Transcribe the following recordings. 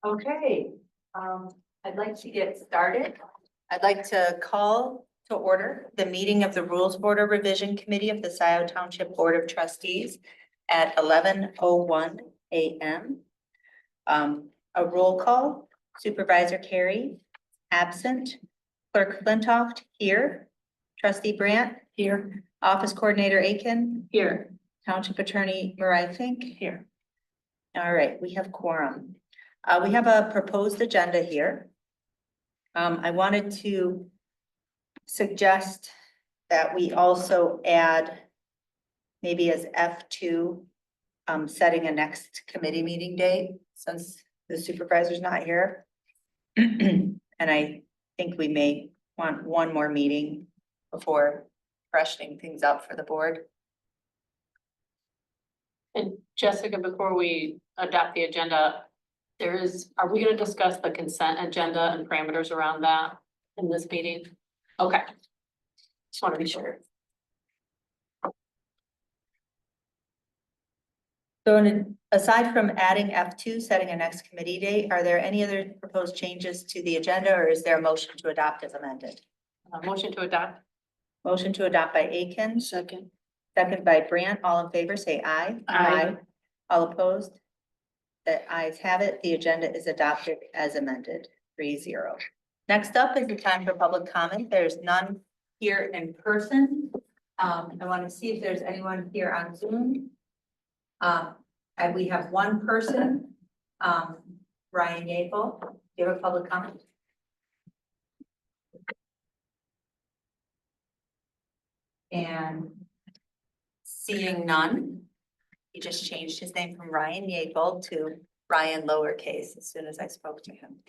Okay, I'd like to get started. I'd like to call to order the meeting of the Rules of Order Revision Committee of the Scio Township Board of Trustees at 11:01 a.m. A roll call, Supervisor Carey, absent. Clerk Flintoff, here. Trustee Brandt, here. Office Coordinator Aiken, here. Township Attorney Mariah Fink, here. All right, we have quorum. We have a proposed agenda here. I wanted to suggest that we also add maybe as F2, setting a next committee meeting date since the supervisor's not here. And I think we may want one more meeting before freshening things up for the board. And Jessica, before we adopt the agenda, are we gonna discuss the consent agenda and parameters around that in this meeting? Okay. Just want to be sure. So aside from adding F2, setting a next committee date, are there any other proposed changes to the agenda, or is there a motion to adopt as amended? Motion to adopt. Motion to adopt by Aiken. Second. Second by Brandt. All in favor, say aye. Aye. All opposed? The ayes have it. The agenda is adopted as amended, 3-0. Next up is the time for public comment. There's none here in person. I want to see if there's anyone here on Zoom. And we have one person, Ryan Yafel. Do you have a public comment? And seeing none, he just changed his name from Ryan Yafel to Ryan lowercase as soon as I spoke to him.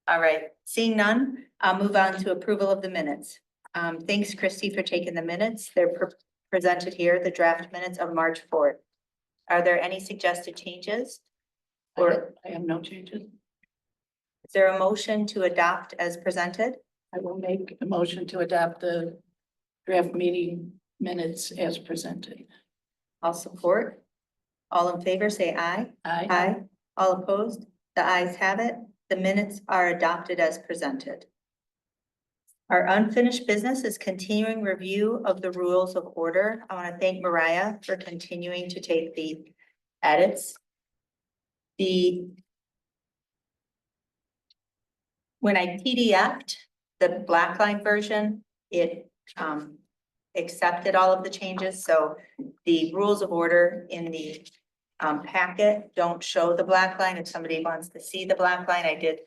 All right, seeing none, I'll move on to approval of the minutes. Thanks, Christy, for taking the minutes. They're presented here, the draft minutes of March 4th. Are there any suggested changes? Or I have no changes. is there a motion to adopt as presented? I will make a motion to adopt the draft meeting minutes as presented. I'll support. All in favor, say aye. Aye. Aye. All opposed? The ayes have it. The minutes are adopted as presented. Our unfinished business is continuing review of the rules of order. I want to thank Mariah for continuing to take the edits. When I PDF'd the blackline version, it accepted all of the changes. So the rules of order in the packet don't show the black line. If somebody wants to see the black line, I did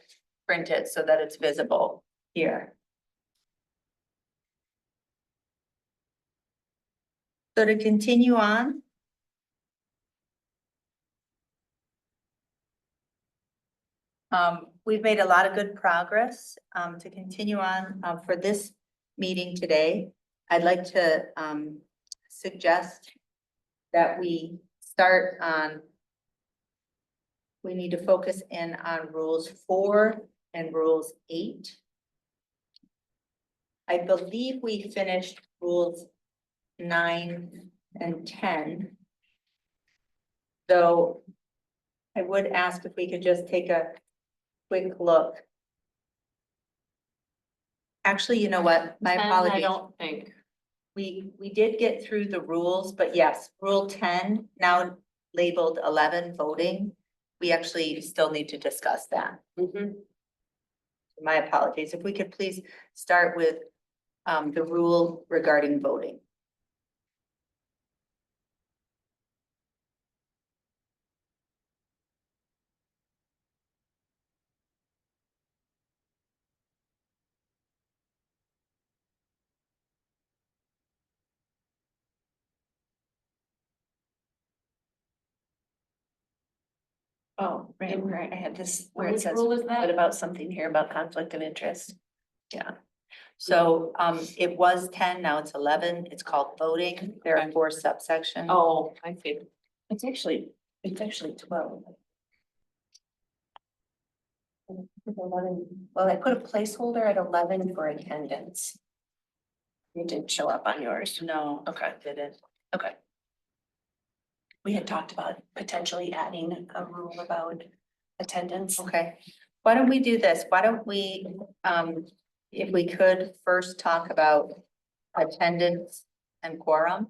print it so that it's visible here. So to continue on. We've made a lot of good progress. To continue on for this meeting today, I'd like to suggest that we start on, we need to focus in on rules 4 and rules 8. I believe we finished rules 9 and 10. So I would ask if we could just take a quick look. Actually, you know what? My apologies. I don't think. We did get through the rules, but yes, rule 10, now labeled 11 voting. We actually still need to discuss that. My apologies. If we could please start with the rule regarding voting. Oh, right. I had this where it Which says, rule is that? what about something here about conflict of interest? Yeah. So it was 10, now it's 11. It's called voting. There are 4 subsections. Oh, I see. It's actually 12. Well, I put a placeholder at 11 for attendance. It didn't show up on yours. No, Okay. did it? Okay. we had talked about potentially adding a rule about attendance. Okay, why don't we do this? Why don't we, if we could first talk about attendance and quorum.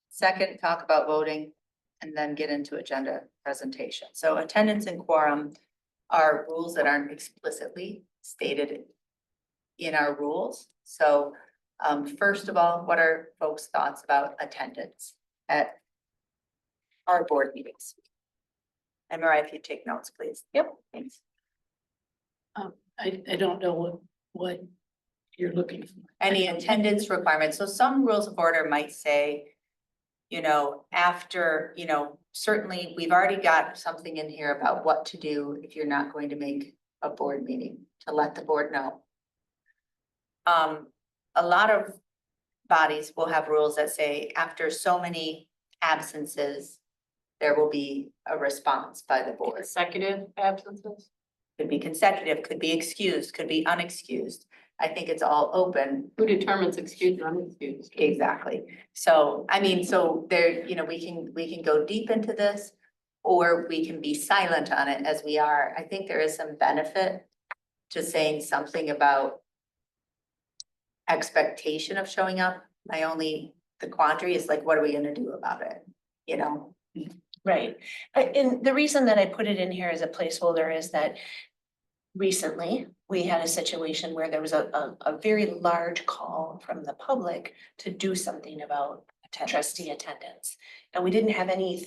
Second, talk about voting and then get into agenda presentation. So attendance and quorum are rules that aren't explicitly stated in our rules. So first of all, what are folks' thoughts about attendance at our board meetings? And Mariah, if you take notes, please. Yep. Thanks. I don't know what you're looking for. Any attendance requirements. So some rules of order might say, you know, after, you know, certainly we've already got something in here about what to do if you're not going to make a board meeting, to let the board know. A lot of bodies will have rules that say after so many absences, there will be a response by the board. Consecutive absences? Could be consecutive, could be excused, could be unexcused. I think it's all open. Who determines excused and unexcused? Exactly. So, I mean, so there, you know, we can go deep into this, or we can be silent on it as we are. I think there is some benefit to saying something about expectation of showing up. The quandary is like, what are we gonna do about it? You know? Right. And the reason that I put it in here as a placeholder is that recently we had a situation where there was a very large call from the public to do something about trustee attendance. And we didn't have any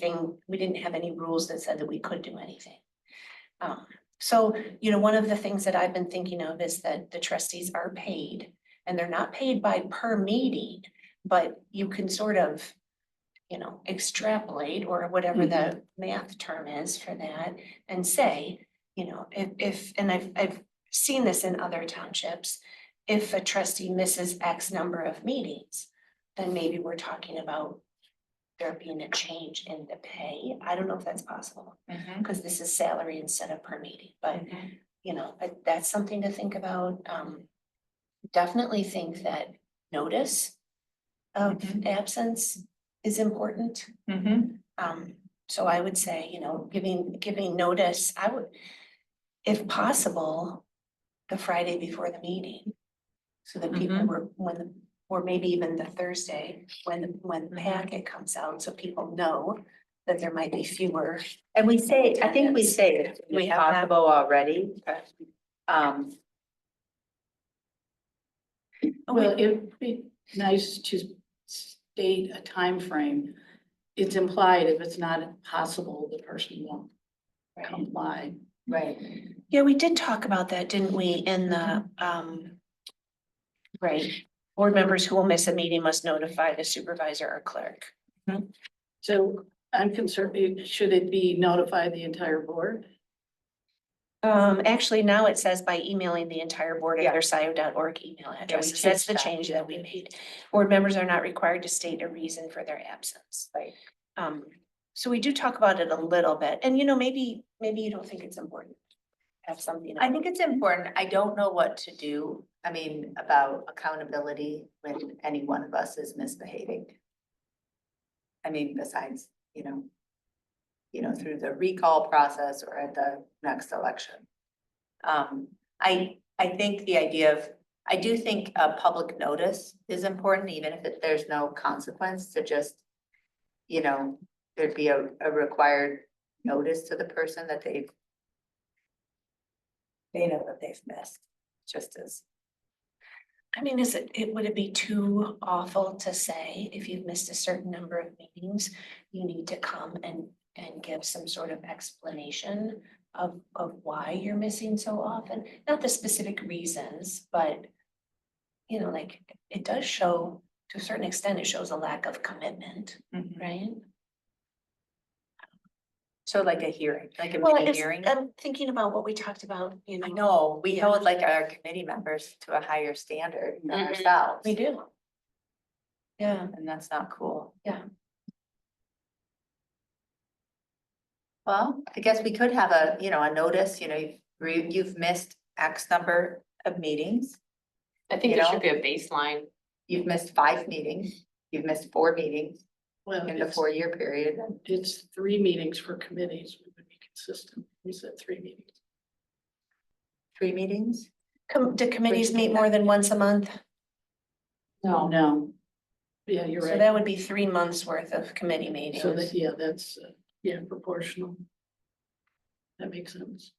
rules that said that we could do anything. So, you know, one of the things that I've been thinking of is that the trustees are paid, and they're not paid by per meeting, but you can sort of, you know, extrapolate or whatever the math term is for that and say, you know, if, and I've seen this in other townships, if a trustee misses X number of meetings, then maybe we're talking about there being a change in the pay. I don't know if that's possible, because this is salary instead of per meeting, but you know, that's something to think about. Definitely think that notice of absence is important. So I would say, you know, giving notice, I would, if possible, the Friday before the meeting. So that people were, or maybe even the Thursday when the packet comes out, so people know that there might be fewer. And we say, I think we say it, We it's have that. possible already. Well, it'd be nice to state a time frame. It's implied if it's not possible, the person won't comply. Right. Yeah, we did talk about that, didn't we, in the, right, board members who will miss a meeting must notify the supervisor or clerk. So I'm concerned, should it be notify the entire board? Actually, now it says by emailing the entire board at Yeah. their scio.org email addresses. changed That's the that. change that we made. Board members are not required to state a reason for their absence. Right. So we do talk about it a little bit, and you know, maybe you don't think it's important. Have something. I think it's important. I don't know what to do. I mean, about accountability when any one of us is misbehaving. I mean, besides, you know, through the recall process or at the next election. I think the idea of, I do think a public notice is important, even if there's no consequence, to just, you know, there'd be a required notice to the person that they know that they've missed, just as. I mean, would it be too awful to say if you've missed a certain number of meetings, you need to come and give some sort of explanation of why you're missing so often? Not the specific reasons, but you know, like, it does show, to a certain extent, it shows a lack of commitment, right? So like a hearing, like a Well, mini it's, hearing. I'm thinking about what we talked about, you know. I know, we Yeah. hold like our committee members to a higher standard than Mhm. ourselves, We do. Yeah. and that's not cool. Yeah. Well, I guess we could have a, you know, a notice, you know, you've missed X number of meetings. I think You there know? should be a baseline. You've missed 5 meetings, you've missed 4 meetings. Well, in the it's, 4-year period. it's 3 meetings for committees, we would be consistent, we said 3 meetings. 3 meetings? Do committees meet more than once a month? No, No. Yeah, you're So right. that would be 3 months worth of committee meetings. So that, yeah, that's, yeah, proportional. That makes sense.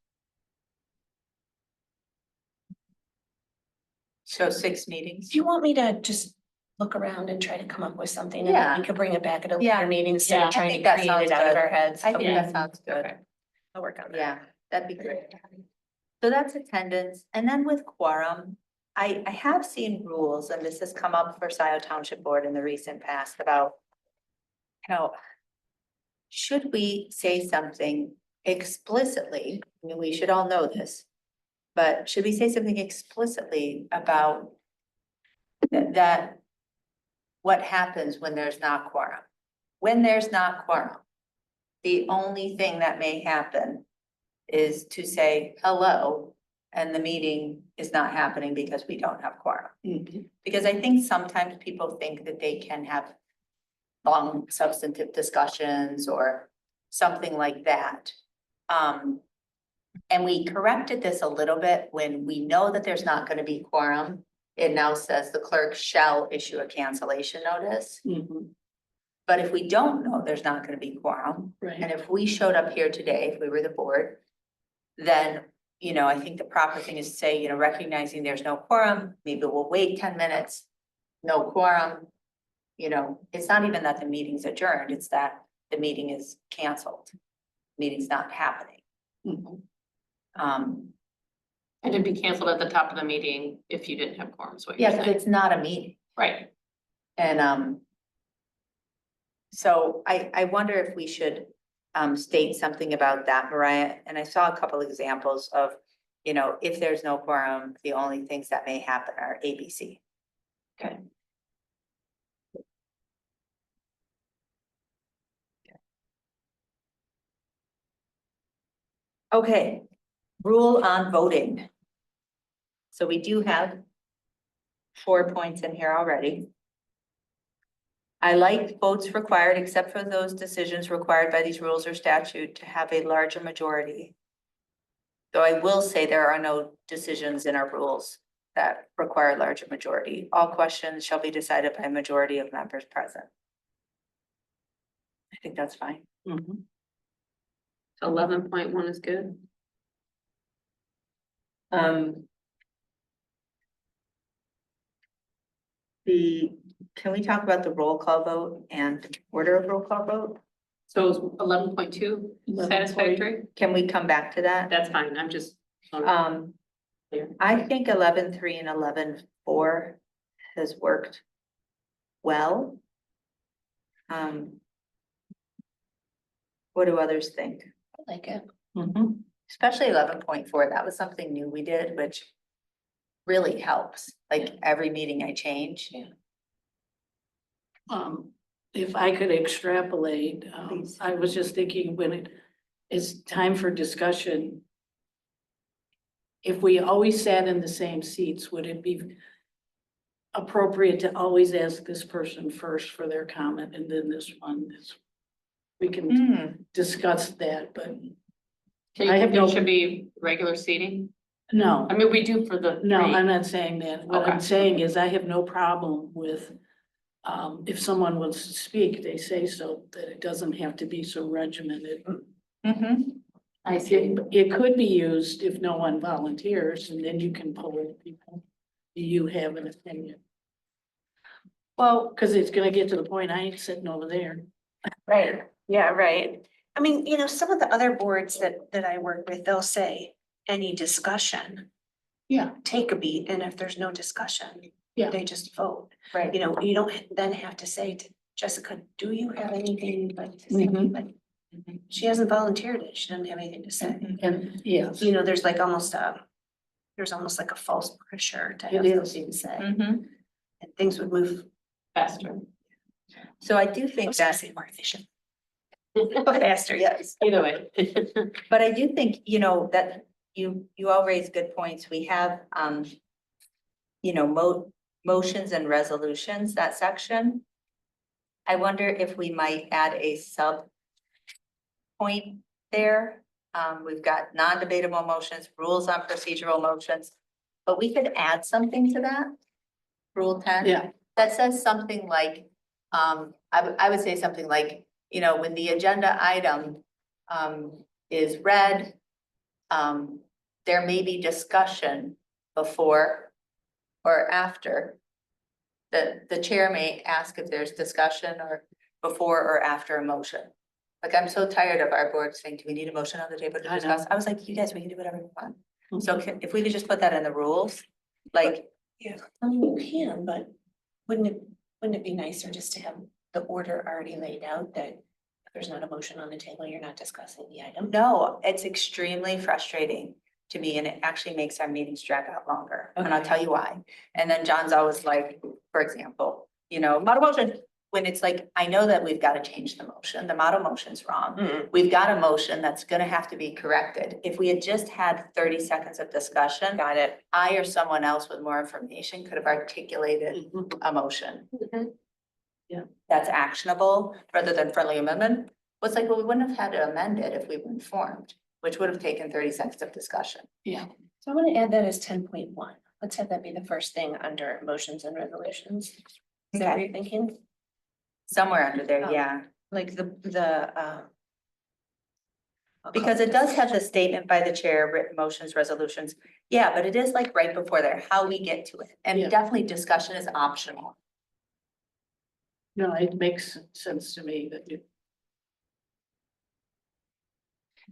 So 6 meetings? Do you want me to just look around and try to come up with something? and Yeah. We could bring it back at a Yeah. later meeting instead Yeah. of trying I to think that create sounds it out of good. our heads. I think Okay, that sounds good. okay. I'll work on that. Yeah, that'd be great. So that's attendance. And then with quorum, I have seen rules, and this has come up for Scio Township Board in the recent past about, you know, should we say something explicitly? I mean, we should all know this, but should we say something explicitly about that what happens when there's not quorum? When there's not quorum, the only thing that may happen is to say hello, and the meeting is not happening because we don't have quorum. Because I think sometimes people think that they can have long substantive discussions or something like that. And we corrected this a little bit when we know that there's not gonna be quorum. It now says the clerk shall issue a cancellation notice. Mhm, But if we don't know there's not gonna be quorum, and right, if we showed up here today, if we were the board, then, you know, I think the proper thing is to say, you know, recognizing there's no quorum, maybe we'll wait 10 minutes, no quorum. You know, it's not even that the meeting's adjourned, it's that the meeting is canceled. Meeting's not happening. mhm, Um, and it'd be canceled at the top of the meeting if you didn't have quorum, is what yeah, you're because saying. it's not a meeting. Right, And so I wonder if we should state something about that, Mariah. And I saw a couple examples of, you know, if there's no quorum, the only things that may happen are ABC. Okay. Okay, rule on voting. So we do have 4 points in here already. I like votes required, except for those decisions required by these rules or statute to have a larger majority. Though I will say there are no decisions in our rules that require a larger majority. All questions shall be decided by a majority of members present. I think that's fine. mhm. 11.1 is good. Can we talk about the roll call vote and order of roll call vote? So is 11.2 satisfactory? Can we come back to that? That's fine, I'm just. Clear. I think 11.3 and 11.4 has worked well. What do others think? I like it. Mhm. Especially 11.4, that was something new we did, which really helps, like every meeting I change. If I could extrapolate, Please. I was just thinking when it is time for discussion. If we always sat in the same seats, would it be appropriate to always ask this person first for their comment and then this one? We can discuss that, but So you I think have there no- should be regular seating? no. I mean, we do for the No, three. I'm not saying that. What I'm Okay. saying is I have no problem with, if someone wants to speak, they say so, that it doesn't have to be so regimented. I see. It could be used if no one volunteers, and then you can poll people. Do you have an opinion? Well, Cause it's gonna get to the point, I ain't sitting over there. Right, yeah, right. I mean, you know, some of the other boards that I work with, they'll say, any discussion, Yeah, take a beat, and if there's no discussion, Yeah. they just vote. right. You know, you don't then have to say to Jessica, do you have anything you'd like to say? Mhm. Like, she hasn't volunteered it, she doesn't have anything to say. and yes, You know, there's like almost like a false pressure to have It is. something to say, Mhm. and things would move Faster. So I do I think was gonna that, say more efficient. Faster, yes. Either way. but I do think, you know, that you all raise good points. We have, you know, motions and resolutions, that section. I wonder if we might add a sub point there. We've got non-debatable motions, rules on procedural motions, but we could add something to that. Rule 10. Yeah, That says something like, I would say something like, you know, when the agenda item is read, there may be discussion before or after. The chair may ask if there's discussion or before or after a motion. Like, I'm so tired of our board saying, do we need a motion on the table to I know. discuss? I was like, you guys, we can do whatever we want. So if we could just put that in the rules, like, Yeah, I mean, you can, but wouldn't it be nicer just to have the order already laid out that if there's not a motion on the table, you're not discussing the item? no, it's extremely frustrating to me and it actually makes our meetings drag out longer. And I'll Okay. tell you why. And then John's always like, for example, you know, model motion, when it's like, I know that we've got to change the motion. The model motion's wrong. Mm. We've got a motion that's gonna have to be corrected. If we had just had 30 seconds of discussion, Got it. I or someone else with more information could have articulated Mhm. a motion. Mhm. Yeah. That's actionable rather than friendly amendment. Well, it's like, well, we wouldn't have had to amend it if we were informed, which would have taken 30 seconds of discussion. yeah. So I want to add that as 10.1. Let's have that be the first thing under motions and resolutions. Is that what Okay. you're thinking? Somewhere under there, Oh. yeah, Like the I'll call because it does have the statement by the chair, written motions, resolutions. Yeah, but it is like right before there, how we get to it. And Yeah. definitely discussion is optional. No, it makes sense to me that you,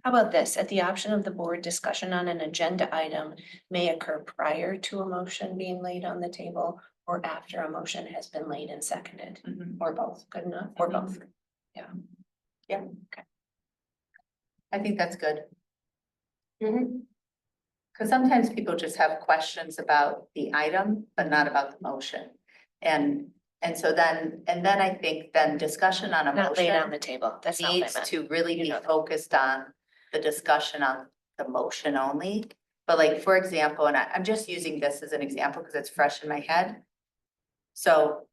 How about this? At the option of the board, discussion on an agenda item may occur prior to a motion being laid on the table or after a motion has been laid and seconded, or both. Good enough? Or both. I think that's good. Mhm. Because sometimes people just have questions about the item, but not about the motion. And so then I think then discussion on a Not laid on motion the table. That's not what I needs meant. to really You be know that. focused on the discussion on the motion only. But like, for example, and I'm just using this as an example because it's fresh in my head. So,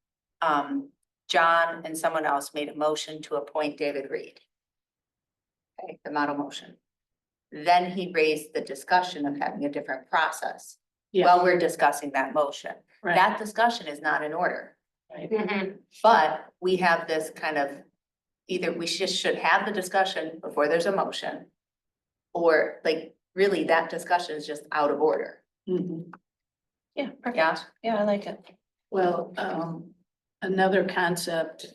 John and someone else made a motion to appoint David Reed. Okay, the model motion. Then he raised the discussion of having a different process yeah, while we're discussing that motion. right, That discussion is not in order, right. Mhm. but we have this kind of, either we just should have the discussion before there's a motion. Or like, really, that discussion is just out of order. Mhm. Yeah, perfect. Yeah. Yeah, I like it. Well, another concept.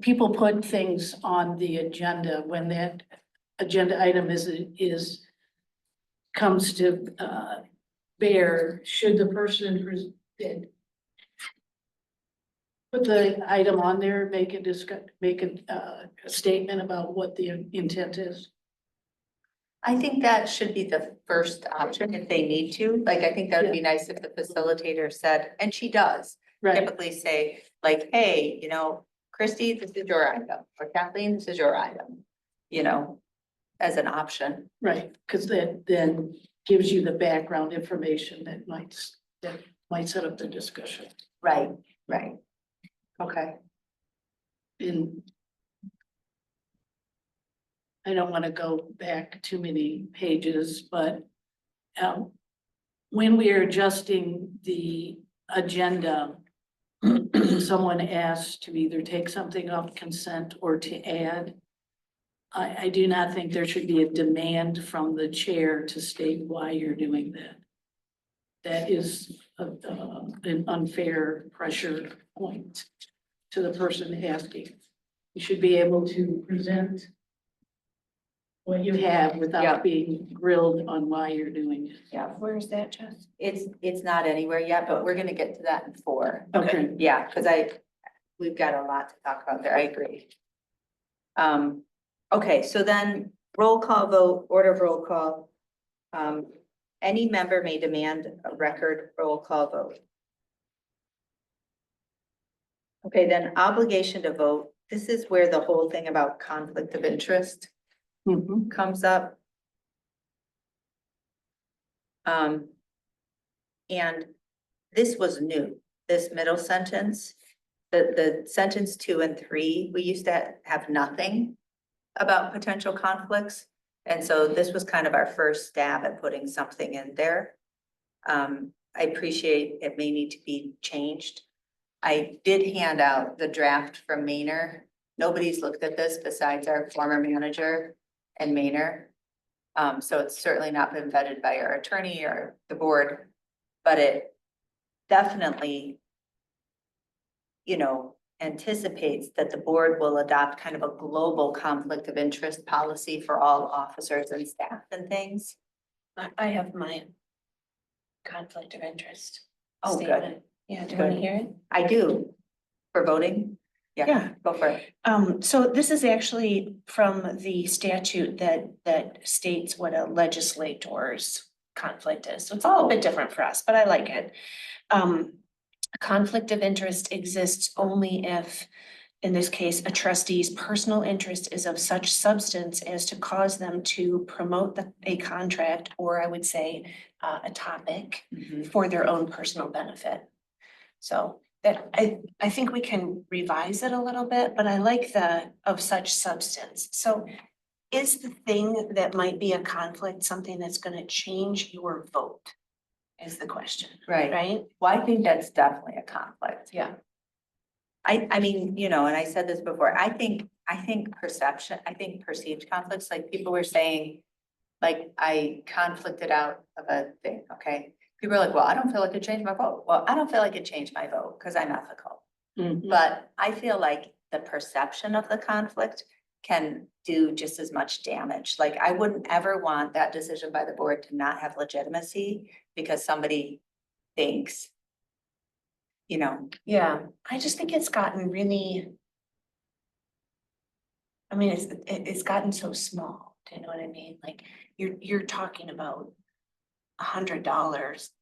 People put things on the agenda when that agenda item comes to, bear, should the person that put the item on there, make a statement about what the intent is? I think that should be the first option if they need to. Like, I think that would be nice if the facilitator said, and she does Right, typically say, like, hey, you know, Christy, this is your item, or Kathleen, this is your item. You know, as an option. right, because that then gives you the background information that might set up the discussion. Right, right. Okay. And I don't want to go back too many pages, but when we are adjusting the agenda, someone asked to either take something off consent or to add. I do not think there should be a demand from the chair to state why you're doing that. That is an unfair pressure point to the person asking. You should be able to present what you have Yeah. without being grilled on why you're doing it. Yeah, Where is that, Jess? it's not anywhere yet, but we're gonna get to that in 4. Okay, Yeah, because we've got a lot to talk about there. I agree. Okay, so then roll call vote, order of roll call. Any member may demand a record roll call vote. Okay, then obligation to vote. This is where the whole thing about conflict of interest mhm, comes up. And this was new, this middle sentence. the sentence 2 and 3, we used to have nothing about potential conflicts. And so this was kind of our first stab at putting something in there. I appreciate it may need to be changed. I did hand out the draft from Maynard. Nobody's looked at this besides our former manager and Maynard. So it's certainly not been vetted by our attorney or the board, but it definitely, you know, anticipates that the board will adopt kind of a global conflict of interest policy for all officers and staff and things. I have my conflict of interest. Oh, good. statement. Yeah, do you want to Good. hear it? I do. For voting? Yeah. Go for it. So this is actually from the statute that states what a legislator's conflict is. So it's a little bit different for us, but I like it. A conflict of interest exists only if, in this case, a trustee's personal interest is of such substance as to cause them to promote a contract, or I would say, a topic for their own personal benefit. So that, I think we can revise it a little bit, but I like the of such substance. So is the thing that might be a conflict something that's gonna change your vote? Is the question, Right. right? Well, I think that's definitely a conflict. Yeah. I mean, you know, and I said this before, I think perception, I think perceived conflicts, like people were saying, like, I conflicted out of a thing, okay? People are like, well, I don't feel like it changed my vote. Well, I don't feel like it changed my vote because I'm ethical. Mhm. But I feel like the perception of the conflict can do just as much damage. Like, I wouldn't ever want that decision by the board to not have legitimacy because somebody thinks, you know, Yeah, I just think it's gotten really. I mean, it's gotten so small, do you know what I mean? Like, you're talking about $100,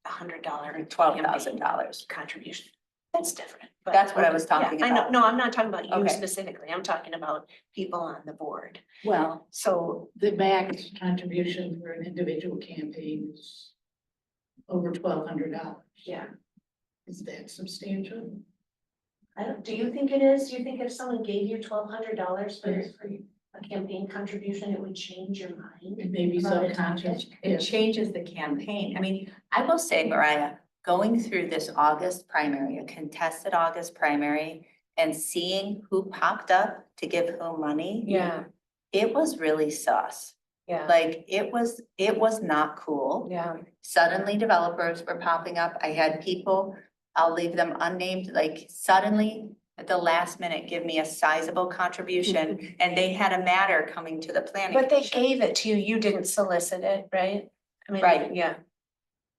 $12,000. contribution. That's different. but- That's what I was talking Yeah, I know, about. no, I'm not talking about you Okay. specifically, I'm talking about people on the board. Well, So, the max contribution for an individual campaign is over $1,200. yeah. Is that substantial? Do you think it is? Do you think if someone gave you $1,200 for a campaign contribution, it would change your mind? It may be About a subconscious. topic? It changes the campaign. I mean, I will say, Mariah, going through this August primary, a contested August primary, and seeing who popped up to give who money, Yeah, it was really sus. yeah, Like, it was not cool. yeah. Suddenly developers were popping up. I had people, I'll leave them unnamed, like suddenly at the last minute, give me a sizable contribution and they had a matter coming to the planning. But they commission. gave it to you, you didn't solicit it, right? I mean, Right. yeah.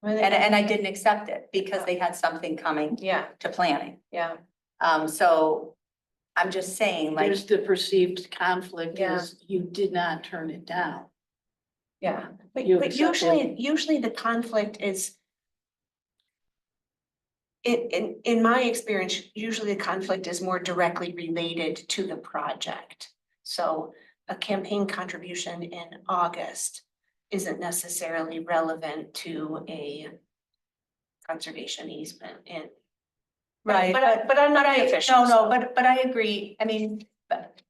And I didn't accept it because they had something coming Yeah, to planning. yeah, So I'm just saying, like, There's the perceived conflict Yeah. is you did not turn it down. yeah. But You but accepted- usually the conflict is. In my experience, usually the conflict is more directly related to the project. So a campaign contribution in August isn't necessarily relevant to a conservation easement in. right, But I'm not the official. no, but I agree. I mean, but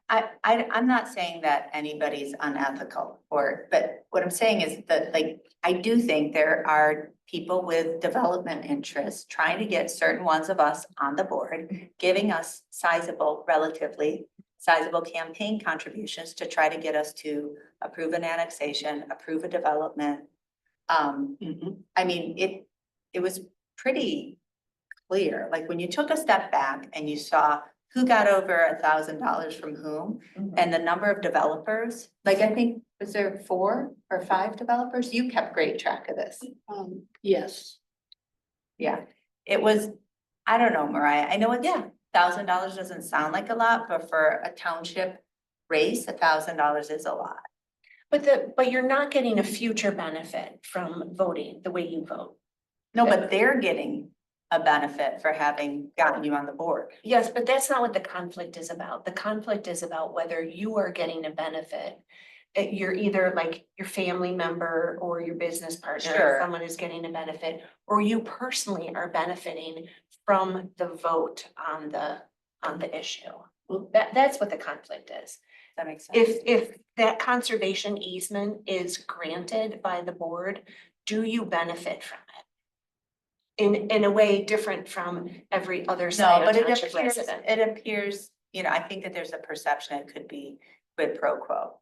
I'm not saying that anybody's unethical but what I'm saying is that, like, I do think there are people with development interests trying to get certain ones of us on the board, giving us relatively sizable campaign contributions to try to get us to approve an annexation, approve a development. I mean, it was pretty clear, like when you took a step back and you saw who got over $1,000 from whom, and the number of developers, like, I think, was there 4 or 5 developers? You kept great track of this. Yes. Yeah, it was, I don't know, Mariah, I know it's Yeah. $1,000 doesn't sound like a lot, but for a township race, $1,000 is a lot. But you're not getting a future benefit from voting the way you vote. No, but they're getting a benefit for having gotten you on the board. Yes, but that's not what the conflict is about. The conflict is about whether you are getting a benefit you're either like your family member or your business partner, Sure. someone is getting a benefit, or you personally are benefiting from the vote on the issue. Well, That's what the conflict is. That makes sense. If that conservation easement is granted by the board, do you benefit from it? In a way different from every other No, Scio but Township resident. it appears, I think that there's a perception it could be quid pro quo.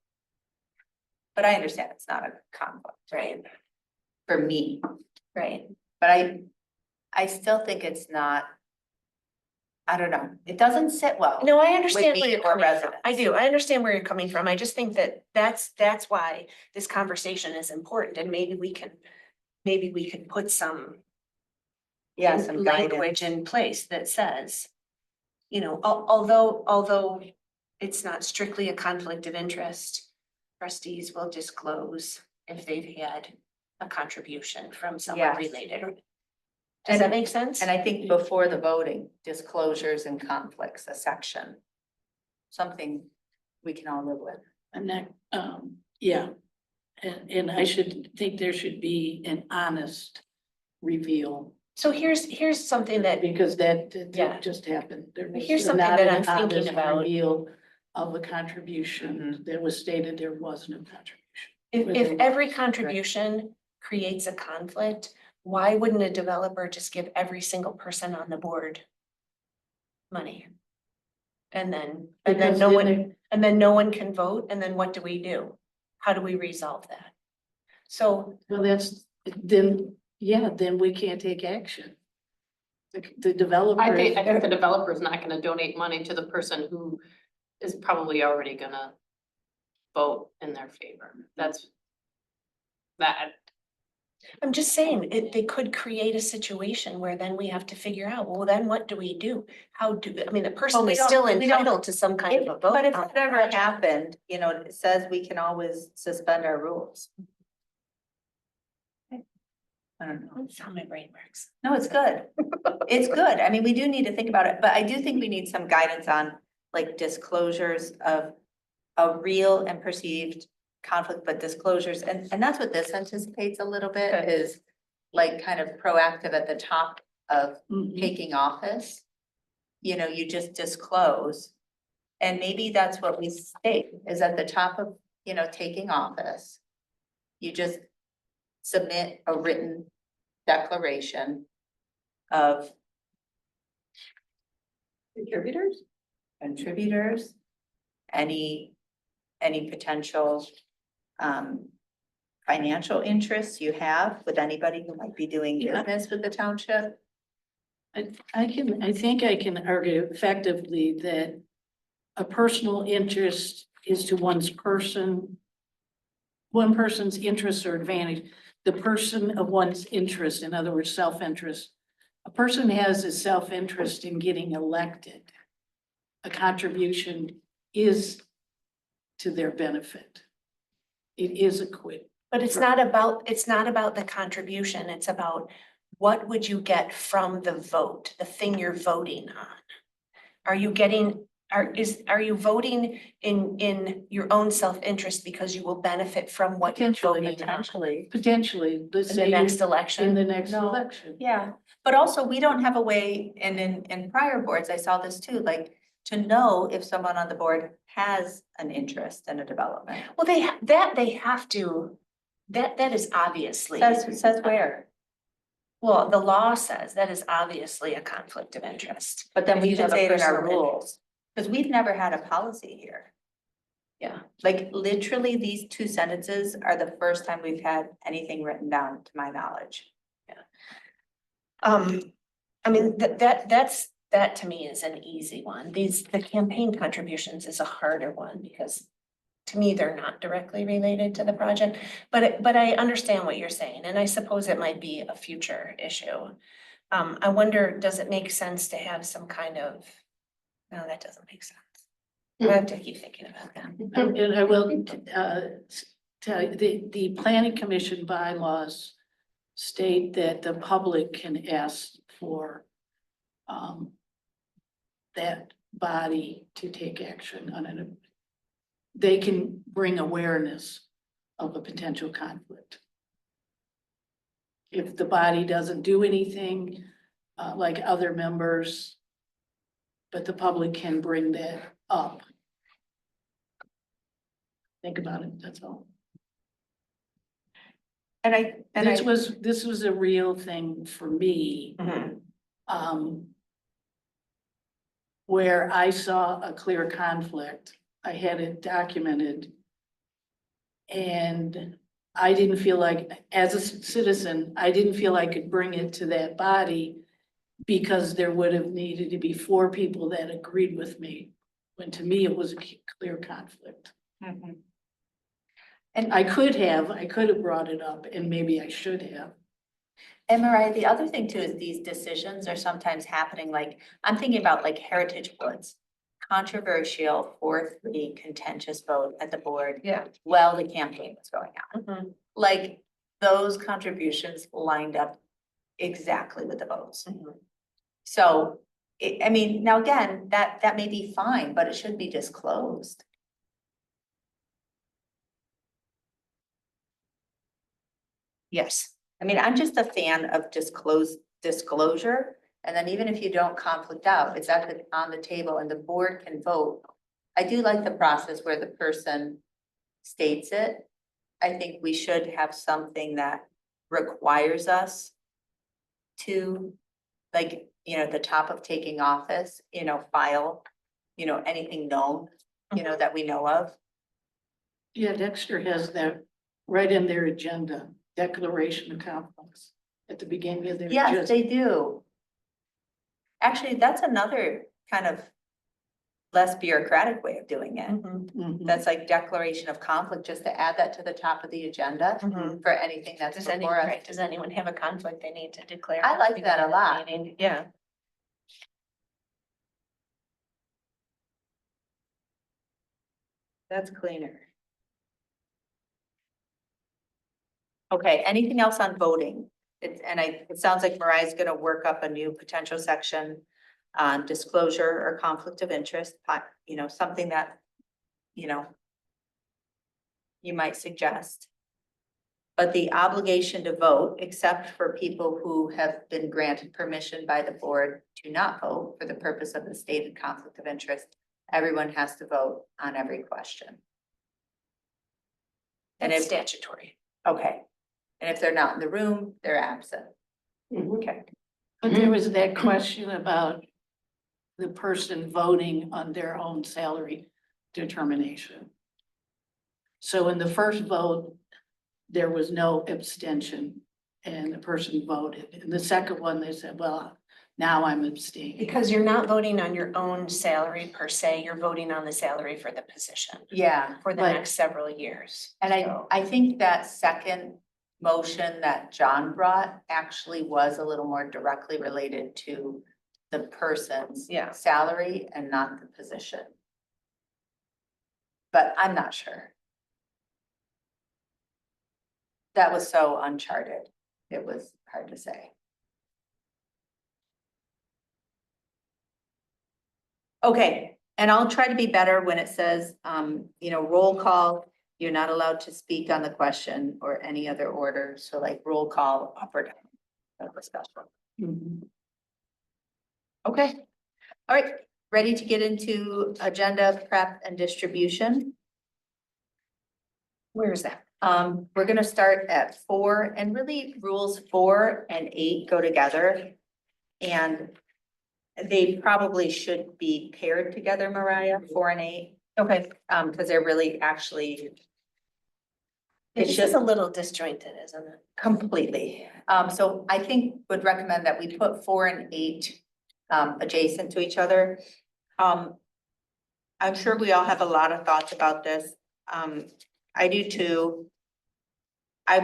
But I understand it's not a conflict Right, for me, right. but I still think it's not. I don't know, it doesn't sit well. No, I understand me where you're or coming from. residents. I do. I understand where you're coming from. I just think that that's why this conversation is important, and maybe we can put some Yeah, some guidance. language in place that says, although it's not strictly a conflict of interest, trustees will disclose if they've had a contribution from someone Yes. related. Does that make sense? And I think before the voting, disclosures and conflicts, a section. Something we can all live with. I'm not, yeah. And I should think there should be an honest reveal, So here's something that, because that Yeah. just happened. There was Here's something not that an I'm thinking honest about. reveal of a contribution that was stated there wasn't a contribution. if every contribution creates a conflict, why wouldn't a developer just give every single person on the board money? And then Because no then one, they- and then no one can vote, and then what do we do? How do we resolve that? So, Well, then we can't take action. The developer. I think the developer is not gonna donate money to the person who is probably already gonna vote in their favor. That's that. I'm just saying, they could create a situation where then we have to figure out, well, then what do we do? The person we is don't- still we don't- entitled to some kind of a vote. But if on it the ever project. happened, it says we can always suspend our rules. I don't know. That's how my brain works. No, it's good. It's good. I mean, we do need to think about it, but I do think we need some guidance on like disclosures of a real and perceived conflict, but disclosures, and that's what this anticipates a little bit Okay. is like kind of proactive at the top of Mhm. taking office. You just disclose. And maybe that's what we state is at the top of, taking office. You just submit a written declaration of contributors, any potential financial interests you have with anybody who might be doing Yeah. business with the township. I think I can argue effectively that a personal interest is to one person's interest or advantage, the person of one's interest, in other words, self-interest. A person has a self-interest in getting elected. A contribution is to their benefit. It is a quid. But it's not about the contribution, it's about what would you get from the vote, the thing you're voting on? Are you voting in your own self-interest because you will benefit from what you're voting on Potentially. Let's in say the next in election? the next No. election. Yeah, but also we don't have a way, and in prior boards, I saw this too, like to know if someone on the board has an interest in a development. Well, they have to, that is obviously, Says where, well, the law says that is obviously a conflict of interest. but then If we you should have a say it in our personal rules, because we've never had a policy here. Yeah. Like literally, these two sentences are the first time we've had anything written down, to my knowledge. That to me is an easy one. The campaign contributions is a harder one because to me, they're not directly related to the project. But I understand what you're saying, and I suppose it might be a future issue. I wonder, does it make sense to have some kind of, no, that doesn't make sense. I have to keep thinking about that. And I will, tell you, the planning commission bylaws state that the public can ask for that body to take action on they can bring awareness of a potential conflict. If the body doesn't do anything, like other members, but the public can bring that up. Think about it, that's all. This was a real thing for me, Mhm. where I saw a clear conflict. I had it documented. And I didn't feel like, as a citizen, I didn't feel I could bring it to that body because there would have needed to be 4 people that agreed with me, when to me it was a clear conflict. Mhm. And I could have brought it up, and maybe I should have. And Mariah, the other thing too is these decisions are sometimes happening, like, I'm thinking about like Heritage Woods. Controversial 4-3 contentious vote at the board Yeah. while the campaign was going on. Mhm. Like, those contributions lined up exactly with the votes. Mhm. So, I mean, now again, that may be fine, but it should be disclosed. Yes. I mean, I'm just a fan of disclosure, and then even if you don't conflict out, it's on the table and the board can vote. I do like the process where the person states it. I think we should have something that requires us to, like, the top of taking office, file, anything known, that we know of. Yeah, Dexter has that right in their agenda, declaration of conflicts at the beginning of their. Yes, they do. Actually, that's another kind of less bureaucratic way of doing it. Mhm. Mhm. That's like declaration of conflict, just to add that to the top of the agenda Mhm. for anything that's Does before us. does anyone have a conflict they need to declare? I like that a lot. Meeting? Yeah. That's cleaner. Okay, anything else on voting? It sounds like Mariah's gonna work up a new potential section on disclosure or conflict of interest, something that, you might suggest. But the obligation to vote, except for people who have been granted permission by the board to not vote for the purpose of the stated conflict of interest, everyone has to vote on every question. And It's if, statutory. okay, and if they're not in the room, they're absent. Okay. But there was that question about the person voting on their own salary determination. So in the first vote, there was no abstention and the person voted. In the second one, they said, well, now I'm abstaining. Because you're not voting on your own salary per se, you're voting on the salary for the position Yeah, for the But- next several years. and So- I think that second motion that John brought actually was a little more directly related to the person's Yeah. salary and not the position. But I'm not sure. That was so uncharted. It was hard to say. Okay, and I'll try to be better when it says, roll call. You're not allowed to speak on the question or any other order. So like roll call up or down. That's a special. Mhm. Okay, all right, ready to get into agenda prep and distribution. Where is that? We're gonna start at 4, and really rules 4 and 8 go together. And they probably should be paired together, Mariah, 4 and 8. Okay. Because they're really actually. It's It's just just a little disjointed, isn't it? completely. So I think would recommend that we put 4 and 8 adjacent to each other. I'm sure we all have a lot of thoughts about this. I do too. I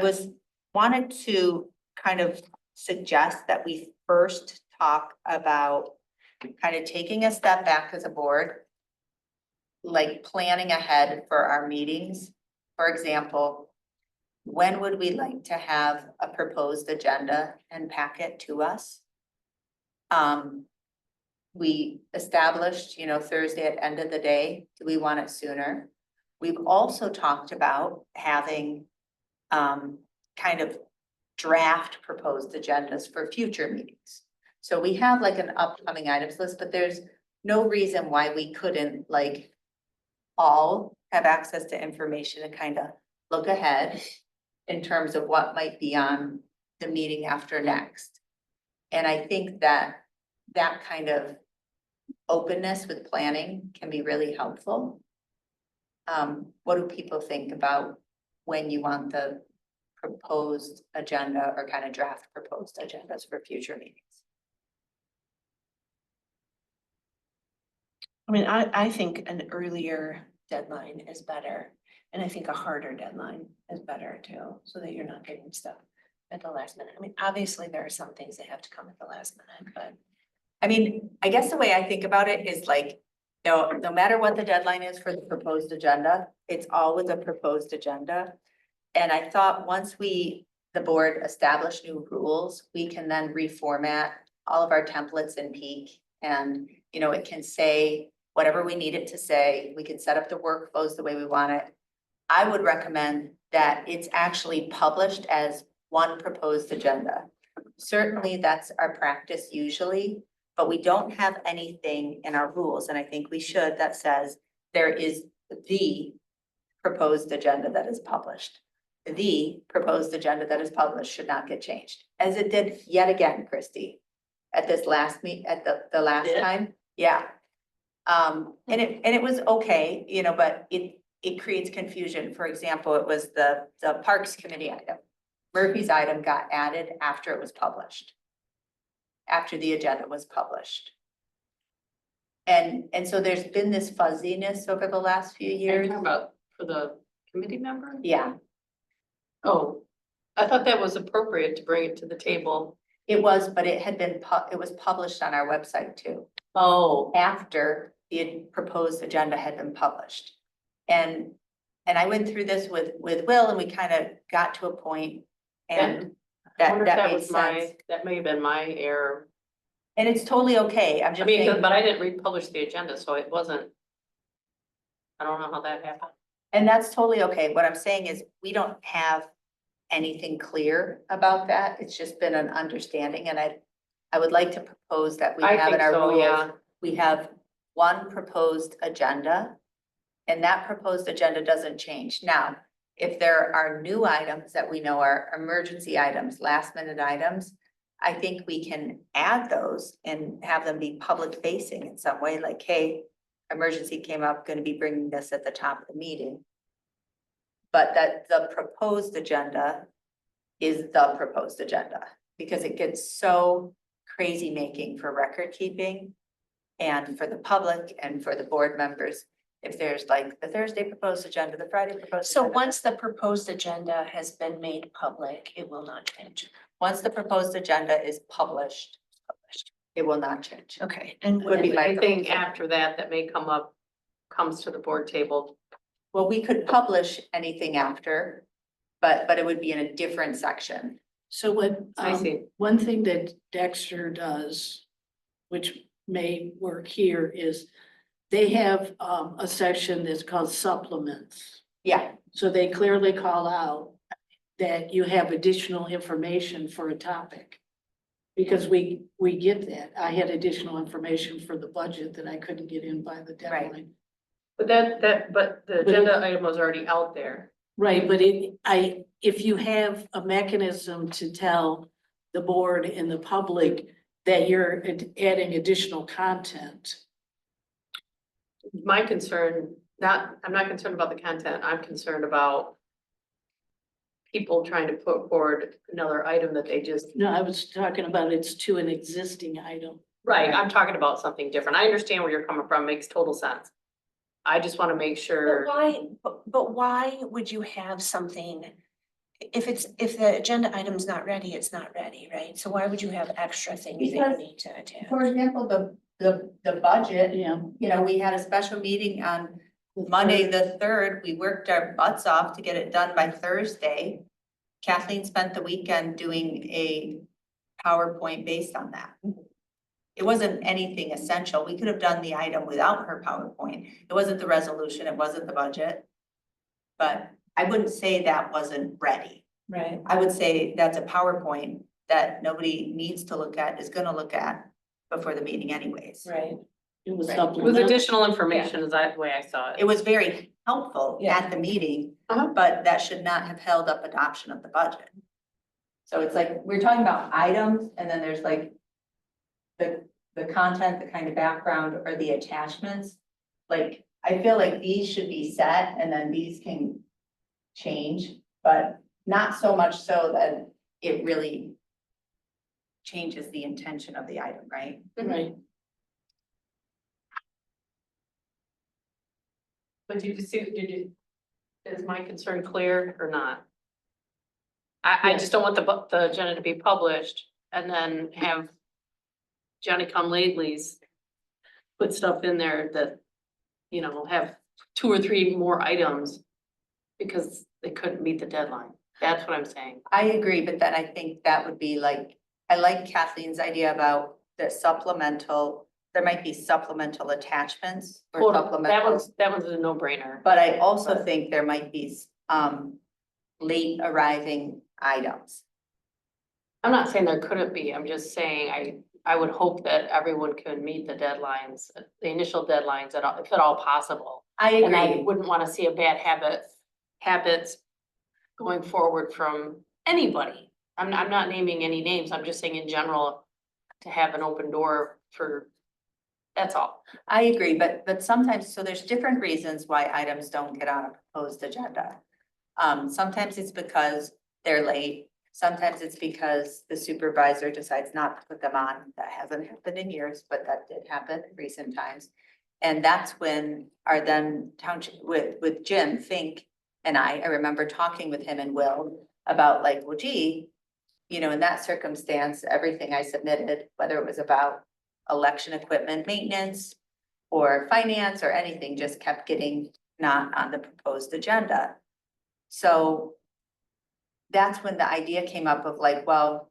wanted to kind of suggest that we first talk about kind of taking a step back as a board, like planning ahead for our meetings. For example, when would we like to have a proposed agenda and packet to us? We established, Thursday at end of the day. Do we want it sooner? We've also talked about having kind of draft proposed agendas for future meetings. So we have like an upcoming items list, but there's no reason why we couldn't like all have access to information to kind of look ahead in terms of what might be on the meeting after next. And I think that that kind of openness with planning can be really helpful. What do people think about when you want the proposed agenda or kind of draft proposed agendas for future meetings? I mean, I think an earlier deadline is better, and I think a harder deadline is better too, so that you're not getting stuff at the last minute. I mean, obviously, there are some things that have to come at the last minute, but. I mean, I guess the way I think about it is like, no matter what the deadline is for the proposed agenda, it's always a proposed agenda. And I thought once the board establish new rules, we can then reformat all of our templates in Peak. And, it can say whatever we need it to say. We can set up the workflows the way we want it. I would recommend that it's actually published as one proposed agenda. Certainly, that's our practice usually, but we don't have anything in our rules, and I think we should, that says there is the proposed agenda that is published. The proposed agenda that is published should not get changed, as it did yet again, Christie, at this last at the last Did? time, yeah. And it was okay, but it creates confusion. For example, it was the Parks Committee item. Murphy's item got added after it was published. After the agenda was published. And so there's been this fuzziness over the last few You're years. talking about for the committee member? Yeah, Oh, I thought that was appropriate to bring it to the table. it was, but it had been, it was published on our website too, Oh, after the proposed agenda had been published. And I went through this with Will, and we kind of got to a point, and I wonder if that that made was sense. that may have been my error. And it's totally okay. I'm I just mean, saying, but I didn't republish the agenda, so it wasn't. I don't know how that happened. and that's totally okay. What I'm saying is, we don't have anything clear about that. It's just been an understanding, and I would like to propose that we I have in think our so, rules, yeah. we have one proposed agenda. And that proposed agenda doesn't change. Now, if there are new items that we know are emergency items, last minute items, I think we can add those and have them be public facing in some way, like, hey, emergency came up, gonna be bringing this at the top of the meeting. But that the proposed agenda is the proposed agenda, because it gets so crazy making for record keeping and for the public and for the board members. If there's like the Thursday proposed agenda, the Friday proposed. So agenda. once the proposed agenda has been made public, it will not change. Once the proposed agenda is published, it will not change. Okay, and Would be my Anything proposal. after that may come up, comes to the board table. Well, we could publish anything after, but it would be in a different section. So what, I see. one thing that Dexter does, which may work here, is they have a section that's called supplements. Yeah, So they clearly call out that you have additional information for a topic. Because we get that. I had additional information for the budget that I couldn't get in by the deadline. But but the agenda item was already out there. Right, but if you have a mechanism to tell the board and the public that you're adding additional content. My concern, I'm not concerned about the content, I'm concerned about people trying to put forward another item that they just. No, I was talking about it's to an existing item. Right, I'm talking about something different. I understand where you're coming from, makes total sense. I just want to make But sure, why would you have something? If the agenda item's not ready, it's not ready, right? So why would you have extra things that you Because, need to attach? for example, the budget, Yeah. we had a special meeting on Monday, the 3rd. We worked our butts off to get it done by Thursday. Kathleen spent the weekend doing a PowerPoint based on that. It wasn't anything essential. We could have done the item without her PowerPoint. It wasn't the resolution, it wasn't the budget. but I wouldn't say that wasn't ready. Right. I would say that's a PowerPoint that nobody needs to look at, is gonna look at before the meeting anyways. Right. It was Right. It was supplemental. additional information, is that the way I saw It it? was very helpful Yeah. at the meeting, Uh-huh. but that should not have held up adoption of the budget. So it's like, we're talking about items, and then there's like the content, the kind of background, or the attachments. Like, I feel like these should be set, and then these can change, but not so much so that it really changes the intention of the item, right? Right. But is my concern clear or not? I just don't want the agenda to be published and then have Johnny come latelys put stuff in there that, you know, have 2 or 3 more items because they couldn't meet the deadline. That's what I'm saying. I agree, but then I think that would be like, I like Kathleen's idea about the supplemental, there might be supplemental attachments or Well, supplemental. that one's a no-brainer. But I also think there might be, late arriving items. I'm not saying there couldn't be, I'm just saying I would hope that everyone can meet the deadlines, the initial deadlines, if at all possible. I And I agree. wouldn't want to see a bad habits going forward from anybody. I'm not naming any names, I'm just saying in general, to have an open door for, that's all. I agree, but sometimes, so there's different reasons why items don't get on a proposed agenda. Sometimes it's because they're late. Sometimes it's because the supervisor decides not to put them on. That hasn't happened in years, but that did happen in recent times. And that's when our then township with Jim Fink and I remember talking with him and Will about like, well, gee, you know, in that circumstance, everything I submitted, whether it was about election equipment maintenance or finance or anything, just kept getting not on the proposed agenda. So that's when the idea came up of like, well,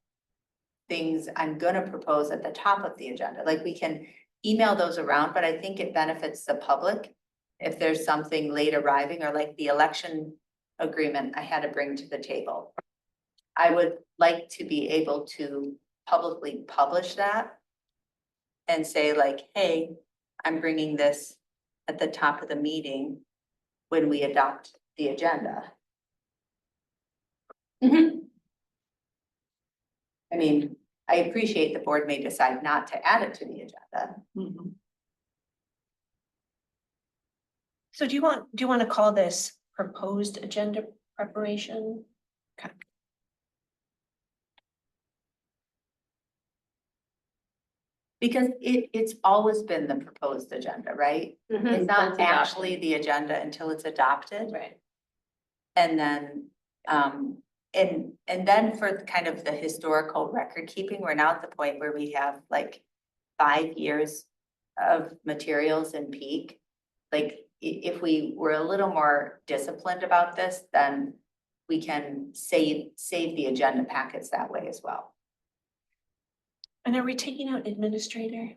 things I'm gonna propose at the top of the agenda, like we can email those around, but I think it benefits the public if there's something late arriving, or like the election agreement I had to bring to the table. I would like to be able to publicly publish that and say like, hey, I'm bringing this at the top of the meeting when we adopt the agenda. I mean, I appreciate the board may decide not to add it to the agenda. Mhm. So do you want to call this proposed agenda preparation? Because it's always been the proposed agenda, right? It's not actually the agenda until it's adopted. Right. And then, and then for kind of the historical record keeping, we're now at the point where we have like 5 years of materials in peak. Like, if we were a little more disciplined about this, then we can save the agenda packets that way as well. And are we taking out administrator?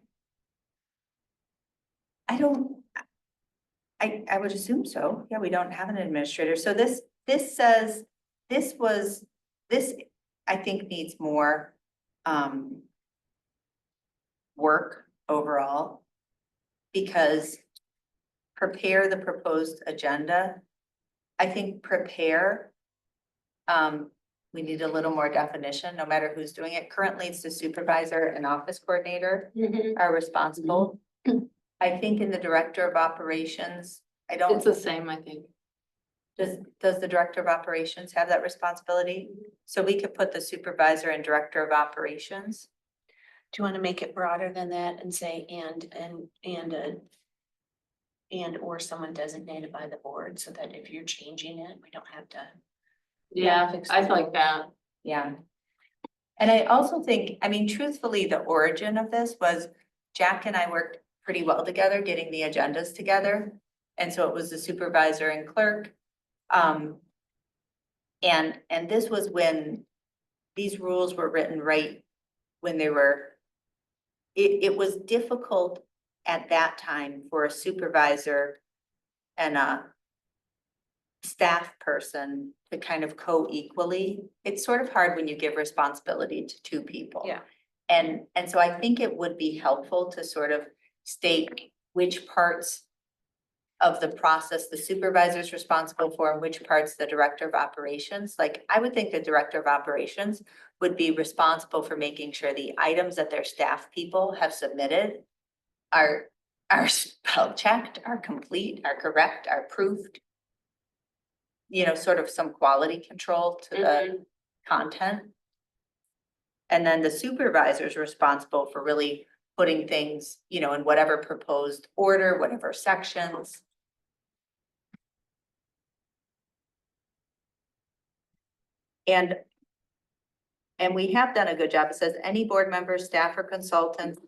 I would assume so. Yeah, we don't have an administrator. So this says, this I think needs more work overall. Because prepare the proposed agenda. I think prepare, we need a little more definition, no matter who's doing it. Currently, it's the supervisor and office coordinator are responsible. I think in the director of operations, I don't. It's the same, I think. Does the director of operations have that responsibility? So we could put the supervisor and director of operations. Do you want to make it broader than that and say and or someone designated by the board, so that if you're changing it, we don't have to. Yeah, fix I the like that. Yeah. And I also think, I mean, truthfully, the origin of this was Jack and I worked pretty well together, getting the agendas together. And so it was the supervisor and clerk. And this was when these rules were written right when they were, it was difficult at that time for a supervisor and staff person to kind of co-equally. It's sort of hard when you give responsibility to two people. Yeah. And so I think it would be helpful to sort of state which parts of the process the supervisor is responsible for and which parts the director of operations. Like, I would think the director of operations would be responsible for making sure the items that their staff people have submitted are spell checked, are complete, are correct, are proofed. You know, sort of some quality control to the content. And then the supervisor is responsible for really putting things, you know, in whatever proposed order, whatever sections. And we have done a good job. It says any board member, staff, or consultant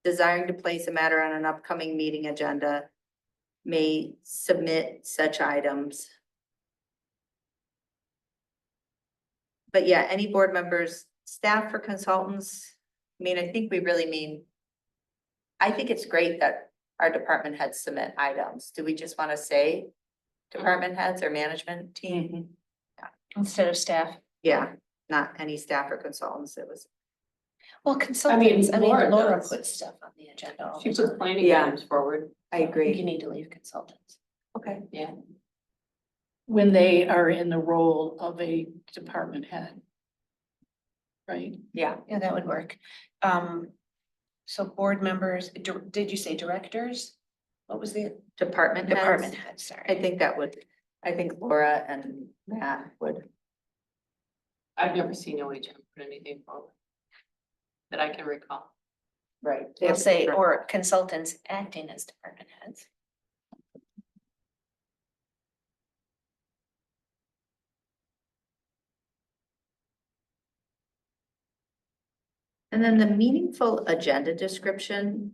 desiring to place a matter on an upcoming meeting agenda may submit such items. But yeah, any board members, staff, or consultants, I mean, I think we really mean, I think it's great that our department heads submit items. Do we just want to say department heads or management team? Instead of staff. Yeah, not any staff or consultants. It was, Well, consultants, I mean, Laura Laura does. puts stuff on the agenda. all She the puts time. planning Yeah. items forward. I I think agree. you need to leave consultants. Okay. Yeah. When they are in the role of a department head. Right? Yeah, Yeah, that would work. So board members, did you say directors? What was the department heads. department head, I sorry. think that would, I think Laura and Matt would. I've never seen OHM put anything forward that I can recall. Right. They'll say, or consultants acting as department heads. And then the meaningful agenda description,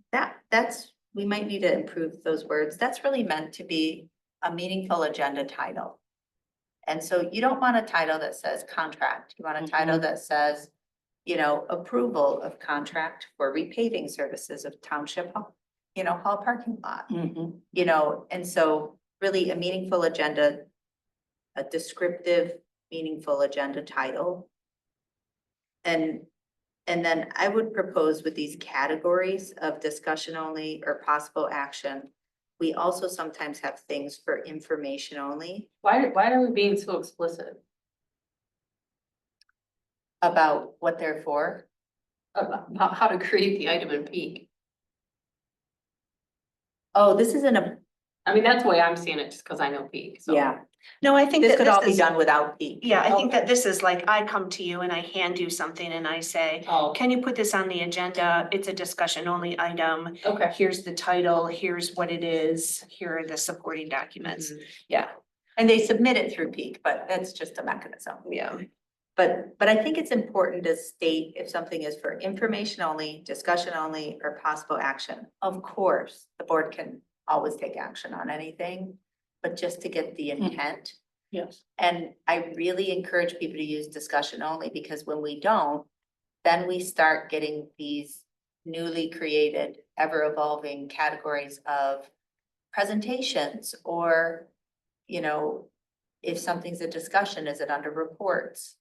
that's, we might need to improve those words. That's really meant to be a meaningful agenda title. And so you don't want a title that says contract. You want a title that says, you know, approval of contract for repaving services of township hall, you know, hall parking lot, you know, and so really a meaningful agenda, a descriptive, meaningful agenda title. And then I would propose with these categories of discussion only or possible action, we also sometimes have things for information only Why are we being so explicit about what they're for. about how to create the item in peak? Oh, this isn't a, I mean, that's the way I'm seeing it, just because I know peak, so. yeah, No, I think this that could all this be is, done without peak. yeah, I think Okay. that this is like, I come to you and I hand you something and I say, Oh, can you put this on the agenda? It's a discussion only item. okay. Here's the title, here's what it is, here are the supporting documents. Mhm. Yeah, And they submit it through peak, but that's just a mechanism. yeah. But I think it's important to state if something is for information only, discussion only, or possible action. Of course, the board can always take action on anything, but just to get the intent. Yes. And I really encourage people to use discussion only, because when we don't, then we start getting these newly created, ever evolving categories of presentations, or, you know, if something's a discussion, is it under reports?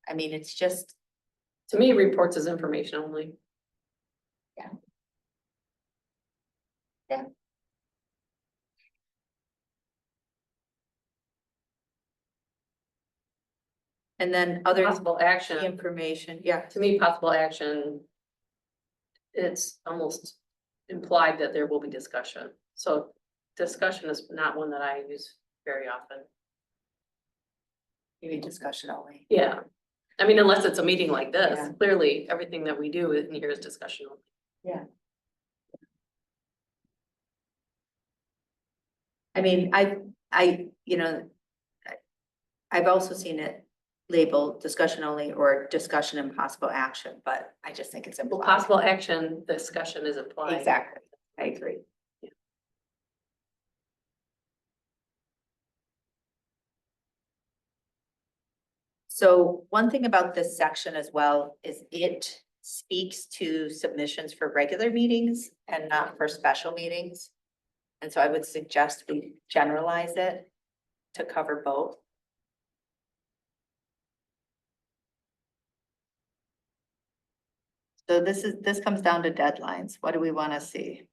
I mean, it's just, To me, reports is information only. and then other Possible action, information, yeah. to me, possible action. It's almost implied that there will be discussion, so discussion is not one that I use very often. You mean discussion only. Yeah, I mean, unless it's a meeting like this, Yeah. clearly, everything that we do in here is discussion only. I mean, you know, I've also seen it labeled discussion only or discussion and possible action, but I just think it's Well, implied. possible action, discussion is implied. Exactly, I agree. So one thing about this section as well is it speaks to submissions for regular meetings and not for special meetings. And so I would suggest we generalize it. to cover both. So this comes down to deadlines. What do we want to see?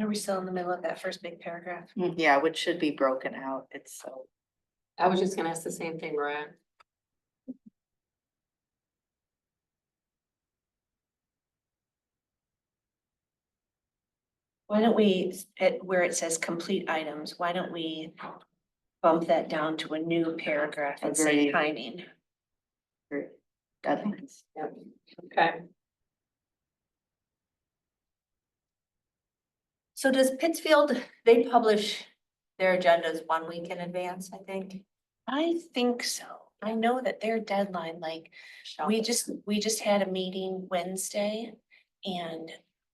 Are we still in the middle of that first big paragraph? Yeah, which should be broken out. It's so. I was just gonna ask the same thing, Ryan. Why don't we, where it says complete items, why don't we bump that down to a new paragraph and say Agreed. timing? Deadlines. Okay. So does Pittsfield, they publish their agendas 1 week in advance, I think? I think so. I know that their deadline, like, we just had a meeting Wednesday and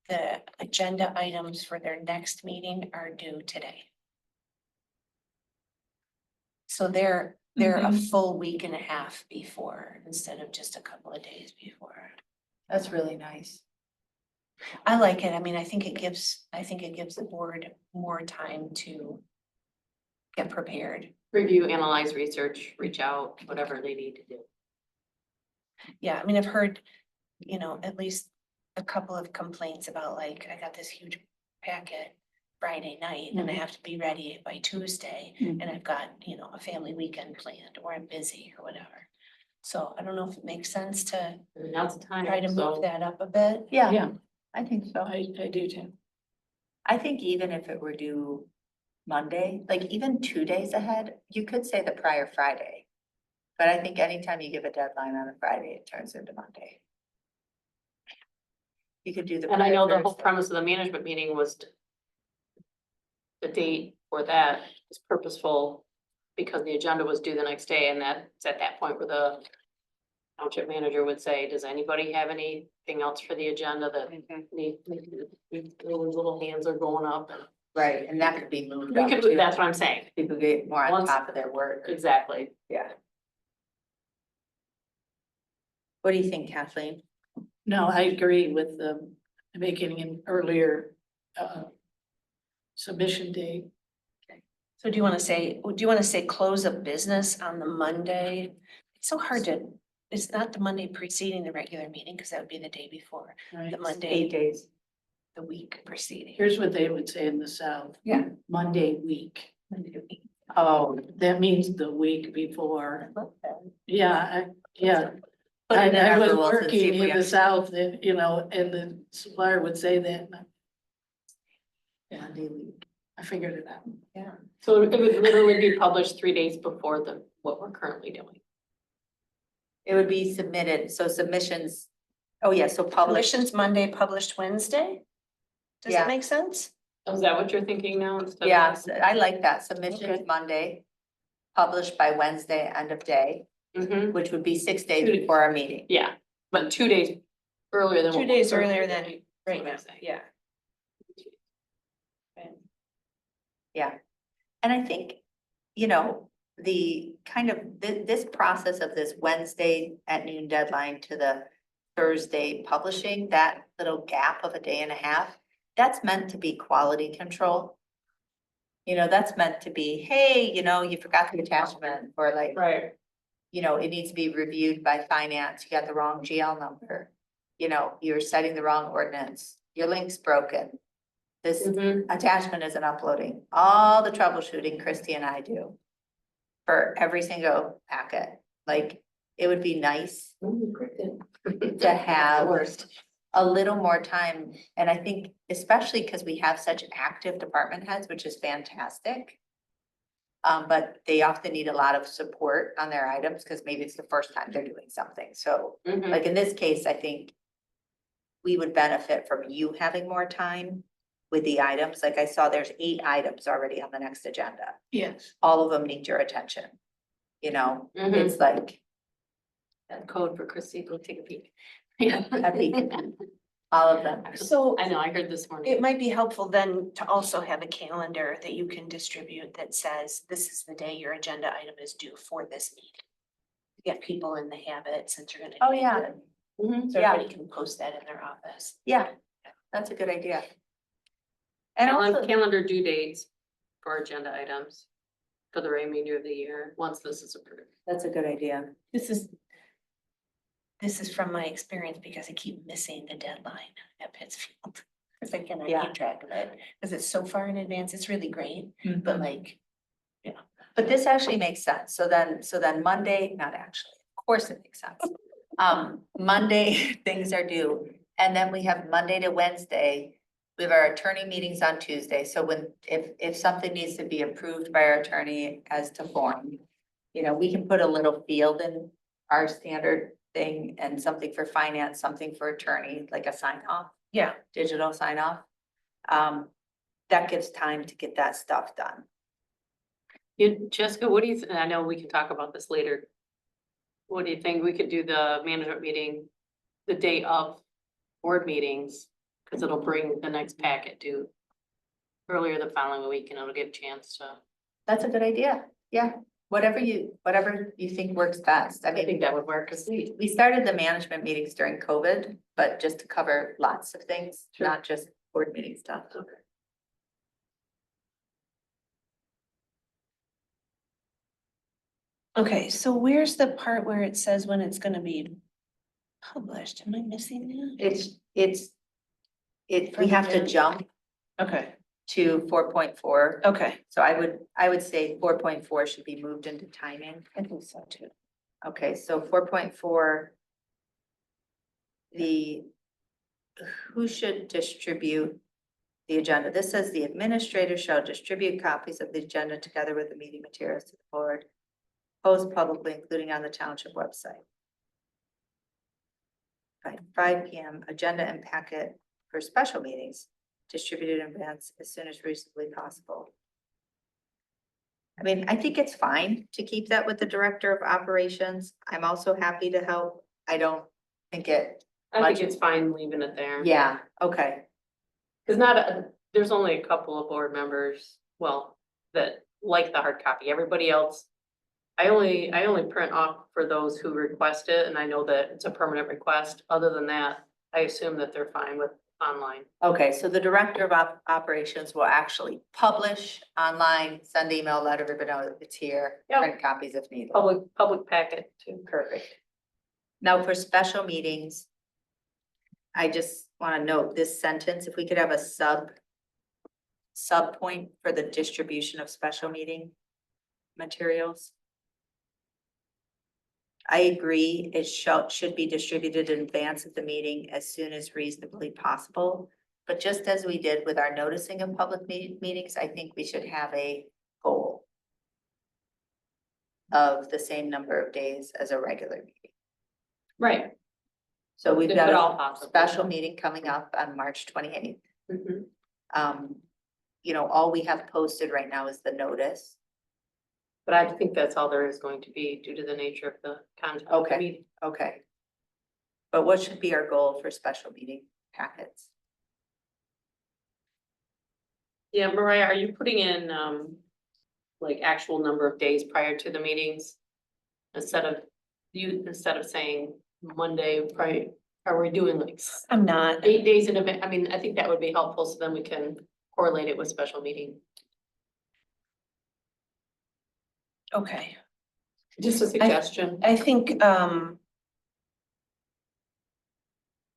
the agenda items for their next meeting are due today. So they're a full week and a half before instead of just a couple of days before. That's really nice. I like it. I mean, I think it gives the board more time to get prepared. Review, analyze, research, reach out, whatever they need to do. Yeah, I mean, I've heard, at least a couple of complaints about like, I got this huge packet Friday night and I have to be ready by Tuesday and I've got, a family weekend planned or I'm busy or whatever. So I don't know if it makes sense to And now's the time. try to so- move that up a bit. Yeah, I think so. I do too. I think even if it were due Monday, like even 2 days ahead, you could say the prior Friday. But I think anytime you give a deadline on a Friday, it turns into Monday. You could do the. And I know the prior whole Thursday. premise of the management meeting was the date for that is purposeful because the agenda was due the next day, and that's at that point where the township manager would say, does anybody have anything else for the agenda that need, those little hands are going up and. Right, and that could be moved We up could, too. that's what I'm saying, People get more on Once- top of their work. exactly. Yeah. What do you think, Kathleen? No, I agree with making an earlier submission date. So do you want to say close of business on the Monday? It's so hard it's not the Monday preceding the regular meeting, because that would be the day before, Right. the 8 Monday, days. the week preceding. Here's what they would say in the South. Yeah. Monday week. Monday week. Oh, that means the week before. I love that. Yeah, Put it in I our was rules and see working if we in the South and, and the supplier would say that. Monday week. I figured it out. Yeah. So it would literally be published 3 days before what we're currently doing. It would be submitted, so submissions, oh yeah, so published. Submissions Monday, published Wednesday? Does Yeah. that make sense? Is that what you're thinking now instead of? Yes, I like that. Submissions Okay. Monday, published by Wednesday, end of day, Mhm. which would be 6 days 2 days. before our meeting. Yeah, but 2 days earlier than. 2 what days we're earlier currently than doing. right That's what now, I'm saying. yeah. Yeah. And I think, the kind of, this process of this Wednesday at noon deadline to the Thursday publishing, that little gap of a day and a half, that's meant to be quality control. That's meant to be, hey, you forgot the attachment, or like, Right. it needs to be reviewed by finance, you got the wrong GL number. You're setting the wrong ordinance, your link's broken. This Mhm. attachment isn't uploading, all the troubleshooting Christy and I do. For every single packet, like, it would be nice to have Worst. a little more time, and I think especially because we have such active department heads, which is fantastic. But they often need a lot of support on their items, because maybe it's the first time they're doing something, so, Mhm. like in this case, I think. We would benefit from you having more time with the items, like I saw there's 8 items already on the next agenda, Yes. all of them need your attention. Mhm. It's like, That code for Chrissy, go take a peek. a peek. All of them. So I know, I heard this morning. it might be helpful then to also have a calendar that you can distribute that says, this is the day your agenda item is due for this meeting. Get people in the habit, since you're gonna. Oh, take yeah. it, Mhm. So Yeah. everybody can post that in their office. Yeah, that's a good idea. And also, calendar due dates for agenda items for the remainder of the year, once this is approved. that's a good idea. This is from my experience because I keep missing the deadline at Pittsfield. Cause I cannot Yeah. keep track of it, cause it's so far in advance, it's really great, Mm-hmm. but like, But this actually makes sense. So then Monday, not actually, of course it makes sense. Monday, things are due. And then we have Monday to Wednesday. We have our attorney meetings on Tuesday. So if something needs to be approved by our attorney as to form, we can put a little field in our standard thing and something for finance, something for attorney, like a sign off, yeah. digital sign off. That gives time to get that stuff done. Jessica, what do you, I know we can talk about this later. What do you think? We could do the management meeting the day of board meetings, because it'll bring the next packet due earlier the following week, and it'll give a chance to. That's a good idea. Yeah, whatever you think works best. I I think mean, that would work, because we started the management meetings during COVID, but just to cover lots of things, Sure. not just board meeting stuff. Okay, so where's the part where it says when it's gonna be published? Am I missing that? We have to jump Okay, to 4.4. okay, So I would say 4.4 should be moved into timing. I think so too. Okay, so 4.4. Who should distribute the agenda? This says the administrator shall distribute copies of the agenda together with the meeting materials to the board. Post publicly, including on the township website. By 5 p.m., agenda and packet for special meetings distributed in advance as soon as reasonably possible. I mean, I think it's fine to keep that with the director of operations. I'm also happy to help. I don't think it, I think it's fine leaving it there. yeah, okay. Because there's only a couple of board members, well, that like the hard copy. Everybody else, I only print off for those who request it, and I know that it's a permanent request. Other than that, I assume that they're fine with online. Okay, so the director of operations will actually publish online, send email, let everybody know it's here, Yep. print copies if needed. Public packet too. Perfect. Now for special meetings, I just want to note this sentence, if we could have a sub point for the distribution of special meeting materials. I agree, it should be distributed in advance of the meeting as soon as reasonably possible. But just as we did with our noticing of public meetings, I think we should have a goal of the same number of days as a regular meeting. Right. So we've If got at all a possible. special meeting coming up on March 28th. Mhm. All we have posted right now is the notice. But I think that's all there is going to be due to the nature of the content of the Okay. meeting. Okay. But what should be our goal for special meeting packets? Yeah, Mariah, are you putting in, like actual number of days prior to the meetings? Instead of saying Monday, right, are we doing like I'm not. 8 days in advance? I mean, I think that would be helpful, so then we can correlate it with special meeting. Okay, Just a suggestion. I think, I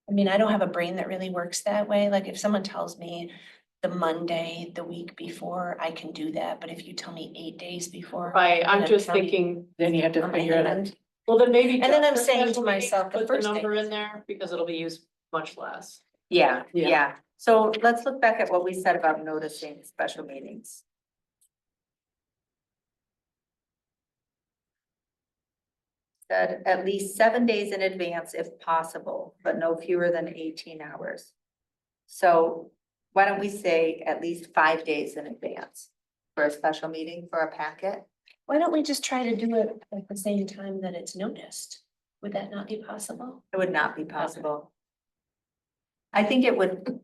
mean, I don't have a brain that really works that way. Like if someone tells me the Monday, the week before, I can do that. But if you tell me 8 days before. Right, I'm then just tell me thinking, Then you have to on my figure it out. hand. well, then maybe. And then just I'm for saying to special meetings, myself, the put first number day. in there, because it'll be used much less. Yeah, Yeah. yeah. So let's look back at what we said about noticing special meetings. Said at least 7 days in advance if possible, but no fewer than 18 hours. So why don't we say at least 5 days in advance for a special meeting for a packet? Why don't we just try to do it at the same time that it's noticed? Would that not be possible? It would not be possible. I think it would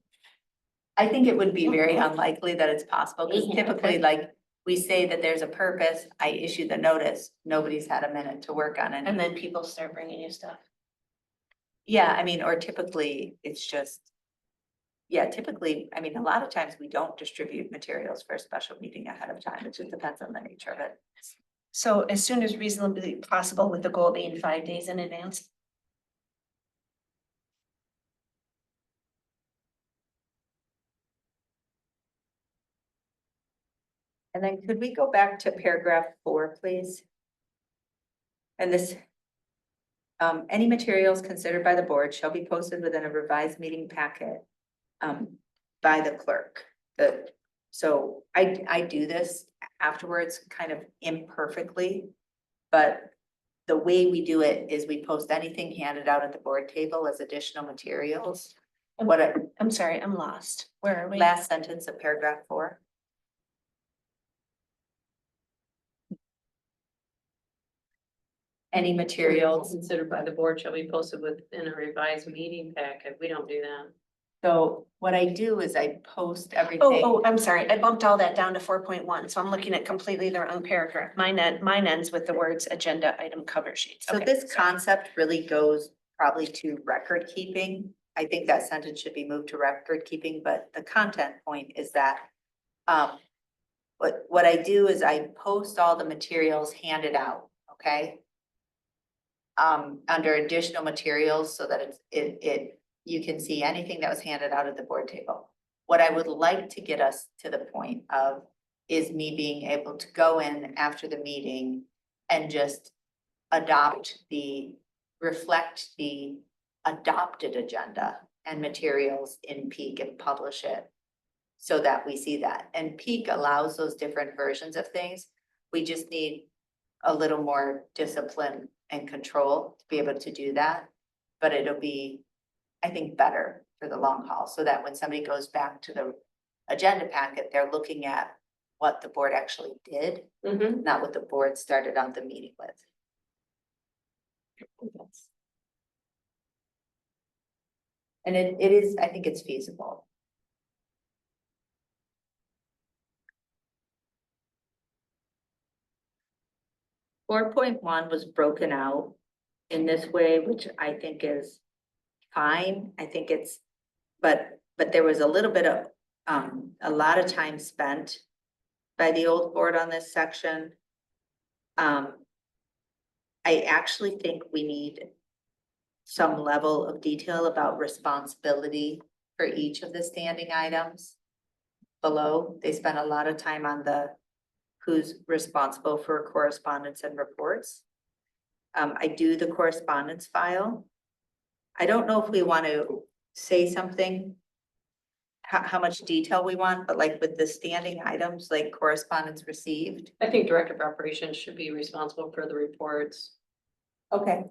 be very unlikely that it's possible, because Yeah, typically, okay. like, we say that there's a purpose, I issue the notice, nobody's had a minute to work on it. And then people start bringing you stuff. Yeah, I mean, or typically, it's just, yeah, typically, I mean, a lot of times we don't distribute materials for a special meeting ahead of time. It just depends on the nature of it. So as soon as reasonably possible, with the goal being 5 days in advance. And then could we go back to paragraph 4, please? And this, any materials considered by the board shall be posted within a revised meeting packet by the clerk. So I do this afterwards kind of imperfectly, but the way we do it is we post anything handed out at the board table as additional materials. I'm sorry, I'm lost. Where are we? Last sentence of paragraph 4. Any materials. considered by the board shall be posted within a revised meeting packet. We don't do that. So what I do is I post everything. Oh, I'm sorry. I bumped all that down to 4.1, so I'm looking at completely the wrong paragraph. Mine ends with the words agenda item cover sheets. So Okay, this sorry. concept really goes probably to record keeping. I think that sentence should be moved to record keeping, but the content point is that what I do is I post all the materials handed out, okay? Under additional materials so that you can see anything that was handed out at the board table. What I would like to get us to the point of is me being able to go in after the meeting and just reflect the adopted agenda and materials in Peak and publish it so that we see that. And Peak allows those different versions of things. We just need a little more discipline and control to be able to do that. But it'll be, I think, better for the long haul, so that when somebody goes back to the agenda packet, they're looking at what the board actually did, not what the board started out the meeting with. And it is, I think it's feasible. Four point one was broken out in this way, which I think is fine. I think it's, but there was a little bit of, a lot of time spent by the old board on this section. I actually think we need some level of detail about responsibility for each of the standing items below. They spent a lot of time on the who's responsible for correspondence and reports. I do the correspondence file. I don't know if we want to say something, how much detail we want, but like with the standing items, like correspondence received. I think director of operations should be responsible for the reports. Okay.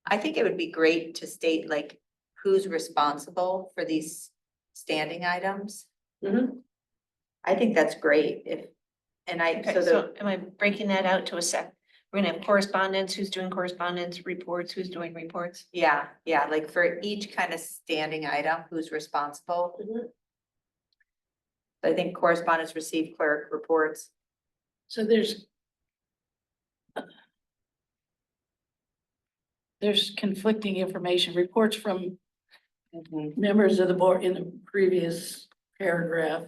I think it would be great to state like who's responsible for these standing items. I think that's great Okay, so am I breaking that out to a sec? We're gonna have correspondence, who's doing correspondence, reports, who's doing reports? yeah, like for each kind of standing item, who's responsible. I think correspondence received, clerk, reports. So there's conflicting information, reports from members of the board in the previous paragraph.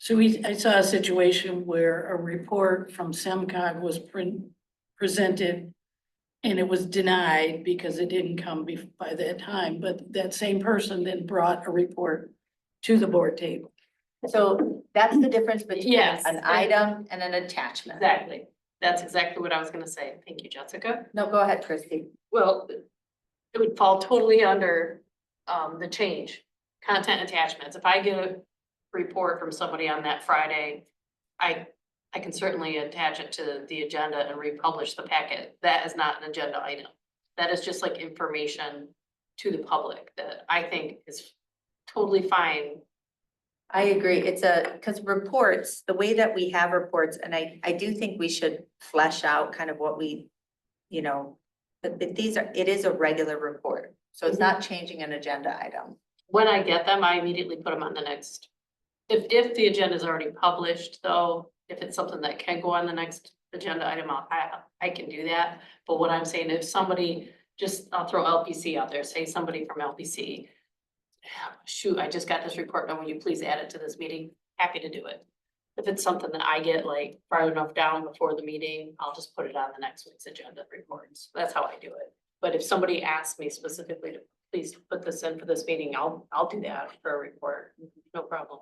So I saw a situation where a report from SEMCOG was presented and it was denied because it didn't come by that time, but that same person then brought a report to the board table. So that's the difference between Yes. an item and an attachment. Exactly. That's exactly what I was gonna say. Thank you, Jessica. No, go ahead, Christie. Well, it would fall totally under the change, content attachments. If I get a report from somebody on that Friday, I can certainly attach it to the agenda and republish the packet. That is not an agenda item. That is just like information to the public that I think is totally fine. I agree. It's because reports, the way that we have reports, and I do think we should flesh out kind of what we, but it is a regular report. So it's not changing an agenda item. When I get them, I immediately put them on the next. If the agenda is already published, though, if it's something that can go on the next agenda item, I can do that. But what I'm saying, if somebody, I'll throw LPC out there, say somebody from LPC shoot, I just got this report, now will you please add it to this meeting? Happy to do it. If it's something that I get like far enough down before the meeting, I'll just put it on the next week's agenda reports. That's how I do it. But if somebody asks me specifically to please put this in for this meeting, I'll do that for a report, no problem.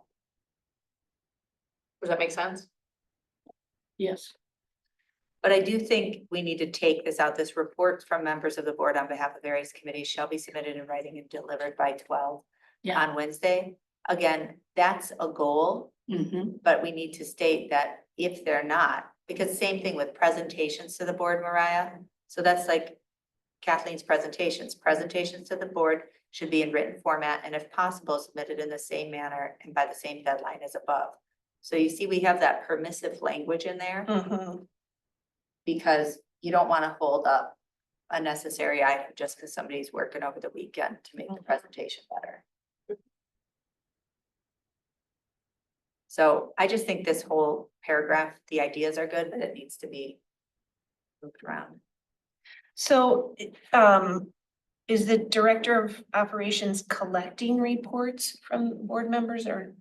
Does that make sense? Yes. But I do think we need to take this out. This report from members of the board on behalf of various committees shall be submitted in writing and delivered by 12 Yeah. on Wednesday. Again, that's a goal, but we need to state that if they're not, because same thing with presentations to the board, Mariah. So that's like Kathleen's presentations. Presentations to the board should be in written format and if possible, submitted in the same manner and by the same deadline as above. So you see, we have that permissive language in there because you don't want to hold up a necessary item just because somebody's working over the weekend to make the presentation better. So I just think this whole paragraph, the ideas are good, but it needs to be moved around. So, is the director of operations collecting reports from board members or?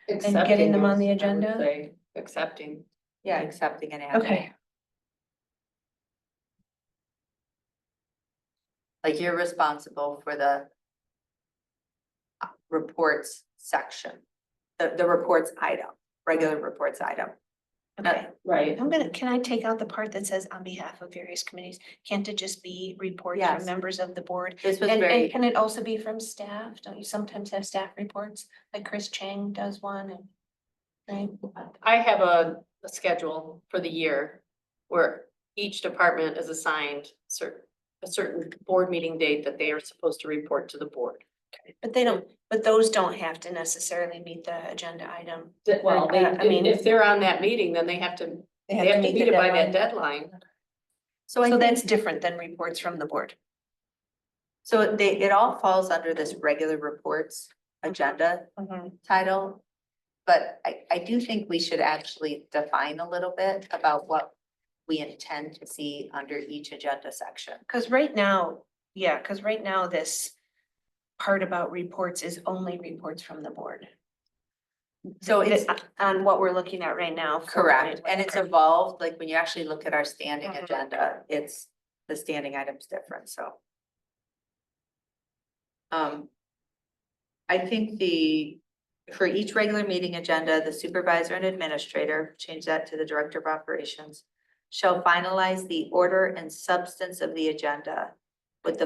getting them on the agenda? Accepting. Yeah, accepting and adding. Okay, Like you're responsible for the reports section, the reports item, regular reports item. okay. Right. Can I take out the part that says on behalf of various committees? Can't it just be reports Yes. from members of the board? This was And very, can it also be from staff? Don't you sometimes have staff reports? Like Chris Chang does one and, right? I have a schedule for the year where each department is assigned a certain board meeting date that they are supposed to report to the board. But they don't, but those don't have to necessarily meet the agenda item. Well, I mean- if they're on that meeting, then they have to meet it by that deadline. so I So think, that's different than reports from the board. so it all falls under this regular reports agenda title. But I do think we should actually define a little bit about what we intend to see under each agenda section. Cause right now, this part about reports is only reports from the board. So it's On what we're looking at right now. correct, and it's evolved, like when you actually look at our standing Mhm. agenda, it's, the standing item's different, so. I think for each regular meeting agenda, the supervisor and administrator, change that to the director of operations, shall finalize the order and substance of the agenda with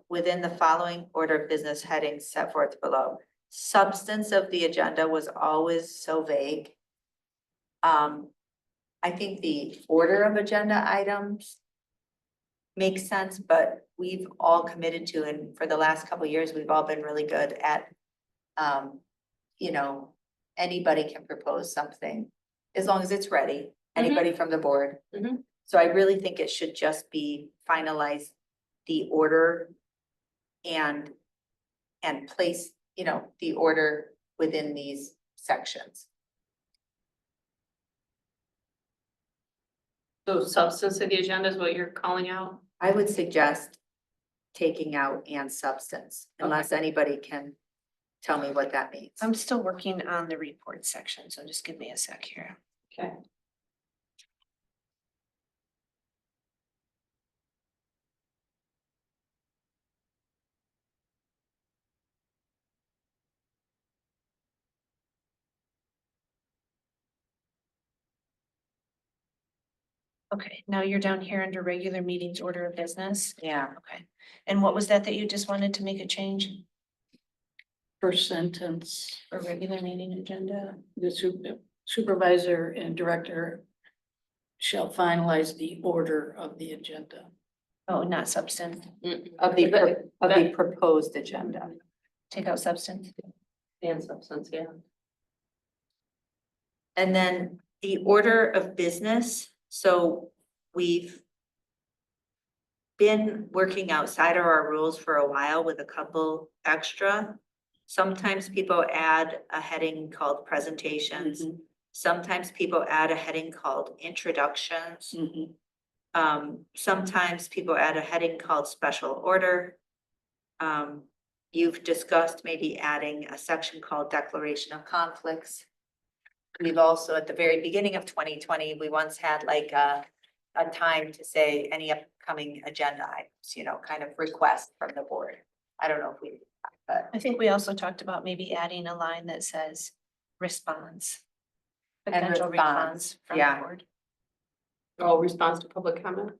within the following order of business headings set forth below. Substance of the agenda was always so vague. I think the order of agenda items makes sense, but we've all committed to, and for the last couple of years, we've all been really good at, you know, anybody can propose something as long as it's ready, anybody from the board. Mhm. So I really think it should just be finalize the order and place, you know, the order within these sections. So substance of the agenda is what you're calling out? I would suggest taking out and substance, unless anybody can tell me what that means. I'm still working on the report section, so just give me a sec here. Okay. Okay, now you're down here under regular meetings, order of business. Yeah, Okay, and what was that you just wanted to make a change First sentence, for regular meeting agenda? the supervisor and director shall finalize the order of the agenda. Oh, not substance, of the proposed agenda. take out substance. And substance, yeah. And then the order of business, so we've been working outside of our rules for a while with a couple extra. Sometimes people add a heading called presentations. Sometimes people add a heading called introductions. Sometimes people add a heading called special order. You've discussed maybe adding a section called Declaration of Conflicts. We've also, at the very beginning of 2020, we once had like a time to say any upcoming agenda items, you know, kind of request from the board. I don't know if we, but I think we also talked about maybe adding a line that says response. Potential response, response from the yeah. board. Oh, response to public comment?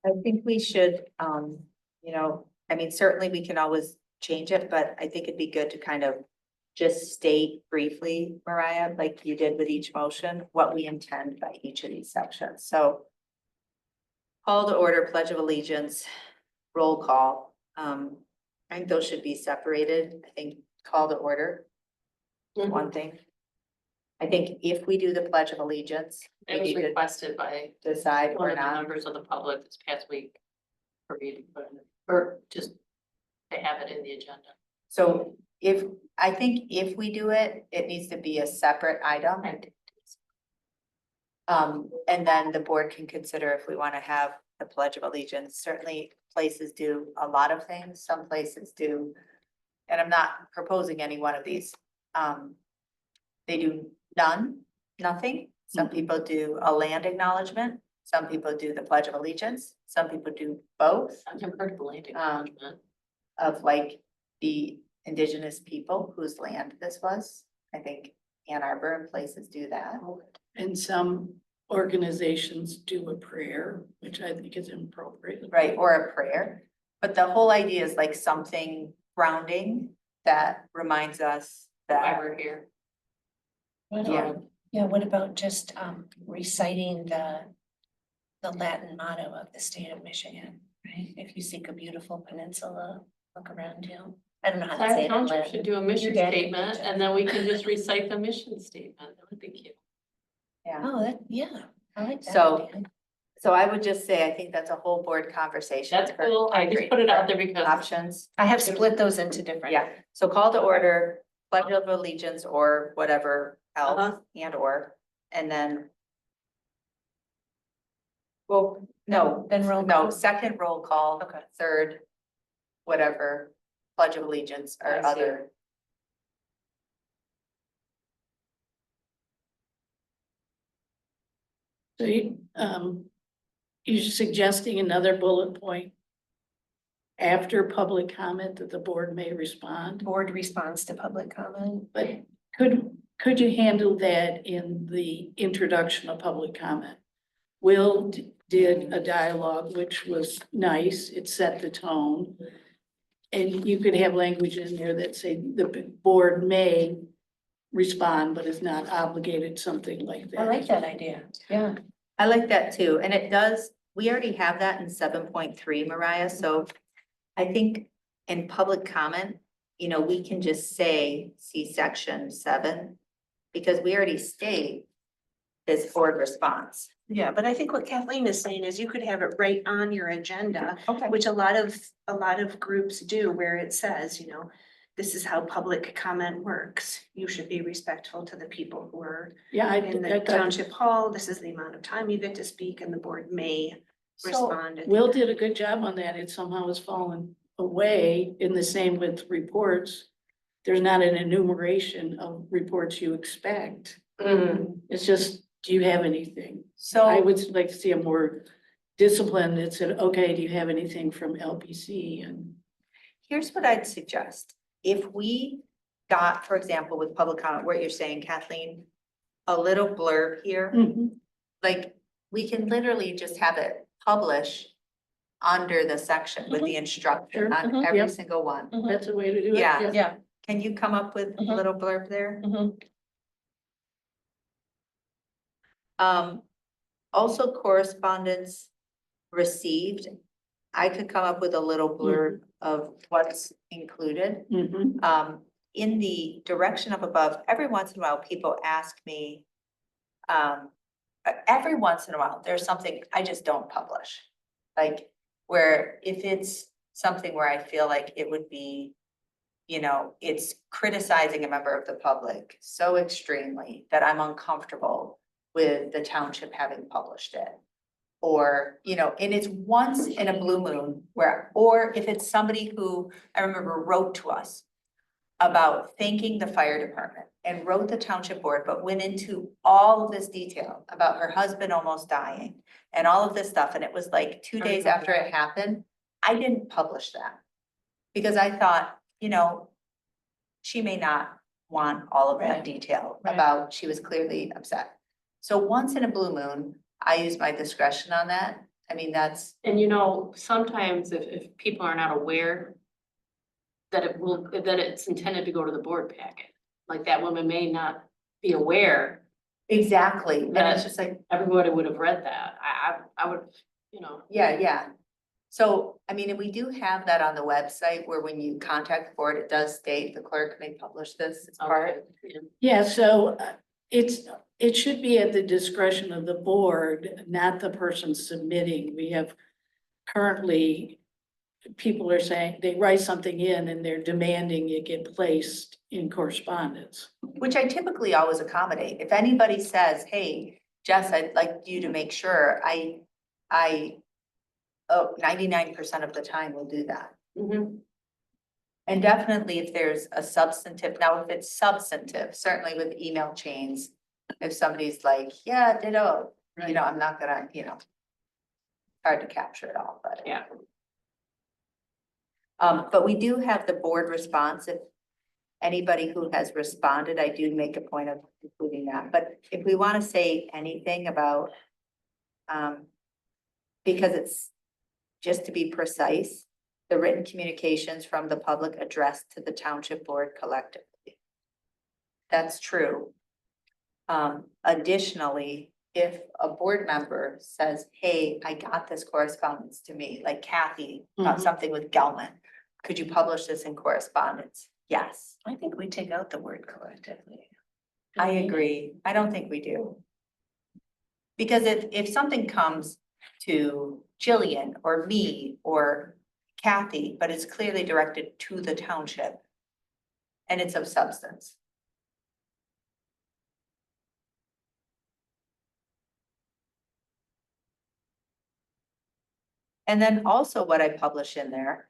I think we should, you know, I mean, certainly we can always change it, but I think it'd be good to kind of just state briefly, Mariah, like you did with each motion, what we intend by each of these sections. So call to order, pledge of allegiance, roll call. I think those should be separated. I think call to order, is one thing. I think if we do the pledge of allegiance, we It was need to requested by decide one or of the not. members of the public this past week. For me to put in, or just to have it in the agenda. So I think if we do it, it needs to be a separate item. And then the board can consider if we want to have the Pledge of Allegiance. Certainly places do a lot of things, some places do. And I'm not proposing any one of these. They do nothing. Some people do a land acknowledgement. Some people do the Pledge of Allegiance. Some people do both I've never heard of the land acknowledgement. of like the indigenous people whose land this was. I think Ann Arbor and places do that. And some organizations do a prayer, which I think is inappropriate. Right, or a prayer, but the whole idea is like something grounding that reminds us Why that, we're here. yeah, Yeah, what about just reciting the Latin motto of the state of Michigan, right? If you seek a beautiful peninsula, look around you. I don't know how to say Scio it in Township Latin. should do a mission Your dad can statement teach and us. then we can just recite the mission statement. That would be cute. yeah. Oh, yeah, I like that. So- idea. So I would just say, I think that's a whole board conversation. That's cool. I agree. just put it out there because Options, I have split those into different. yeah, so call to order, Pledge of Allegiance or whatever else, and then. Well, no, Then roll no, call. second roll call. Okay. Third, whatever, Pledge of Allegiance or I see. other. So you're suggesting another bullet point after public comment that the board may respond, Board response to public comment. but could you handle that in the introduction of public comment? Will did a dialogue, which was nice, it set the tone. And you could have language in there that say the board may respond, but is not obligated, something like that. I like that idea. Yeah. I like that too, and it does, we already have that in 7.3, Mariah, so I think in public comment, you know, we can just say, see section 7, because we already state this board response. Yeah, but I think what Kathleen is saying is you could have it right on your agenda, Okay. which a lot of groups do, where it says, you know, this is how public comment works. You should be respectful to the people who are Yeah, in I the thought township hall. This is the amount of time you get to speak and the board may So, respond. at the Will end. did a good job on that. It somehow has fallen away in the same with reports. There's not an enumeration of reports you expect. It's just, do you have anything? I So, would like to see a more disciplined that said, okay, do you have anything from LPC? And here's what I'd suggest. If we got, for example, with public comment, what you're saying, Kathleen, a little blurb here, like, we can literally just have it publish under the section with the instruction Sure. on every Yep. single one. That's a way to do it. Yeah. Yeah. Can you come up with a Mhm. little blurb there? Mhm. Also correspondence received. I could come up with a little blurb of what's included. Mhm. In the direction up above, every once in a while, people ask me, every once in a while, there's something I just don't publish. Like, where if it's something where I feel like it would be, it's criticizing a member of the public so extremely that I'm uncomfortable with the township having published it. Or, and it's once in a blue moon or if it's somebody who I remember wrote to us about thanking the fire department and wrote the township board, but went into all of this detail about her husband almost dying and all of this stuff. And it was like 2 days after it happened, I didn't publish that. Because I thought, she may not want all of that Right. detail Right. about, she was clearly upset. So once in a blue moon, I use my discretion on that. I mean, that's, And sometimes if people are not aware that it's intended to go to the board packet, like that woman may not be aware, exactly, and it's just like, everybody would have read that. I would, yeah. So, I mean, and we do have that on the website where when you contact the board, it does state the clerk may publish this as part. Okay. Yeah, so it should be at the discretion of the board, not the person submitting. We have currently, people are saying, they write something in and they're demanding it get placed in correspondence. Which I typically always accommodate. If anybody says, hey, Jess, I'd like you to make sure, I 99% of the time will do that. Mhm. And definitely if there's a substantive, now if it's substantive, certainly with email chains, if somebody's like, yeah, ditto, I'm not gonna, hard to capture it all, but. Yeah. But we do have the board response. If anybody who has responded, I do make a point of including that. But if we want to say anything about, because it's just to be precise, the written communications from the public addressed to the township board collectively. That's true. Additionally, if a board member says, hey, I got this correspondence to me, like Kathy, about Mhm. something with Gelman, could you publish this in correspondence? Yes, I think we take out the word collectively. I agree. I don't think we do. Because if something comes to Jillian or me or Kathy, but it's clearly directed to the township and it's of substance. And then also what I publish in there,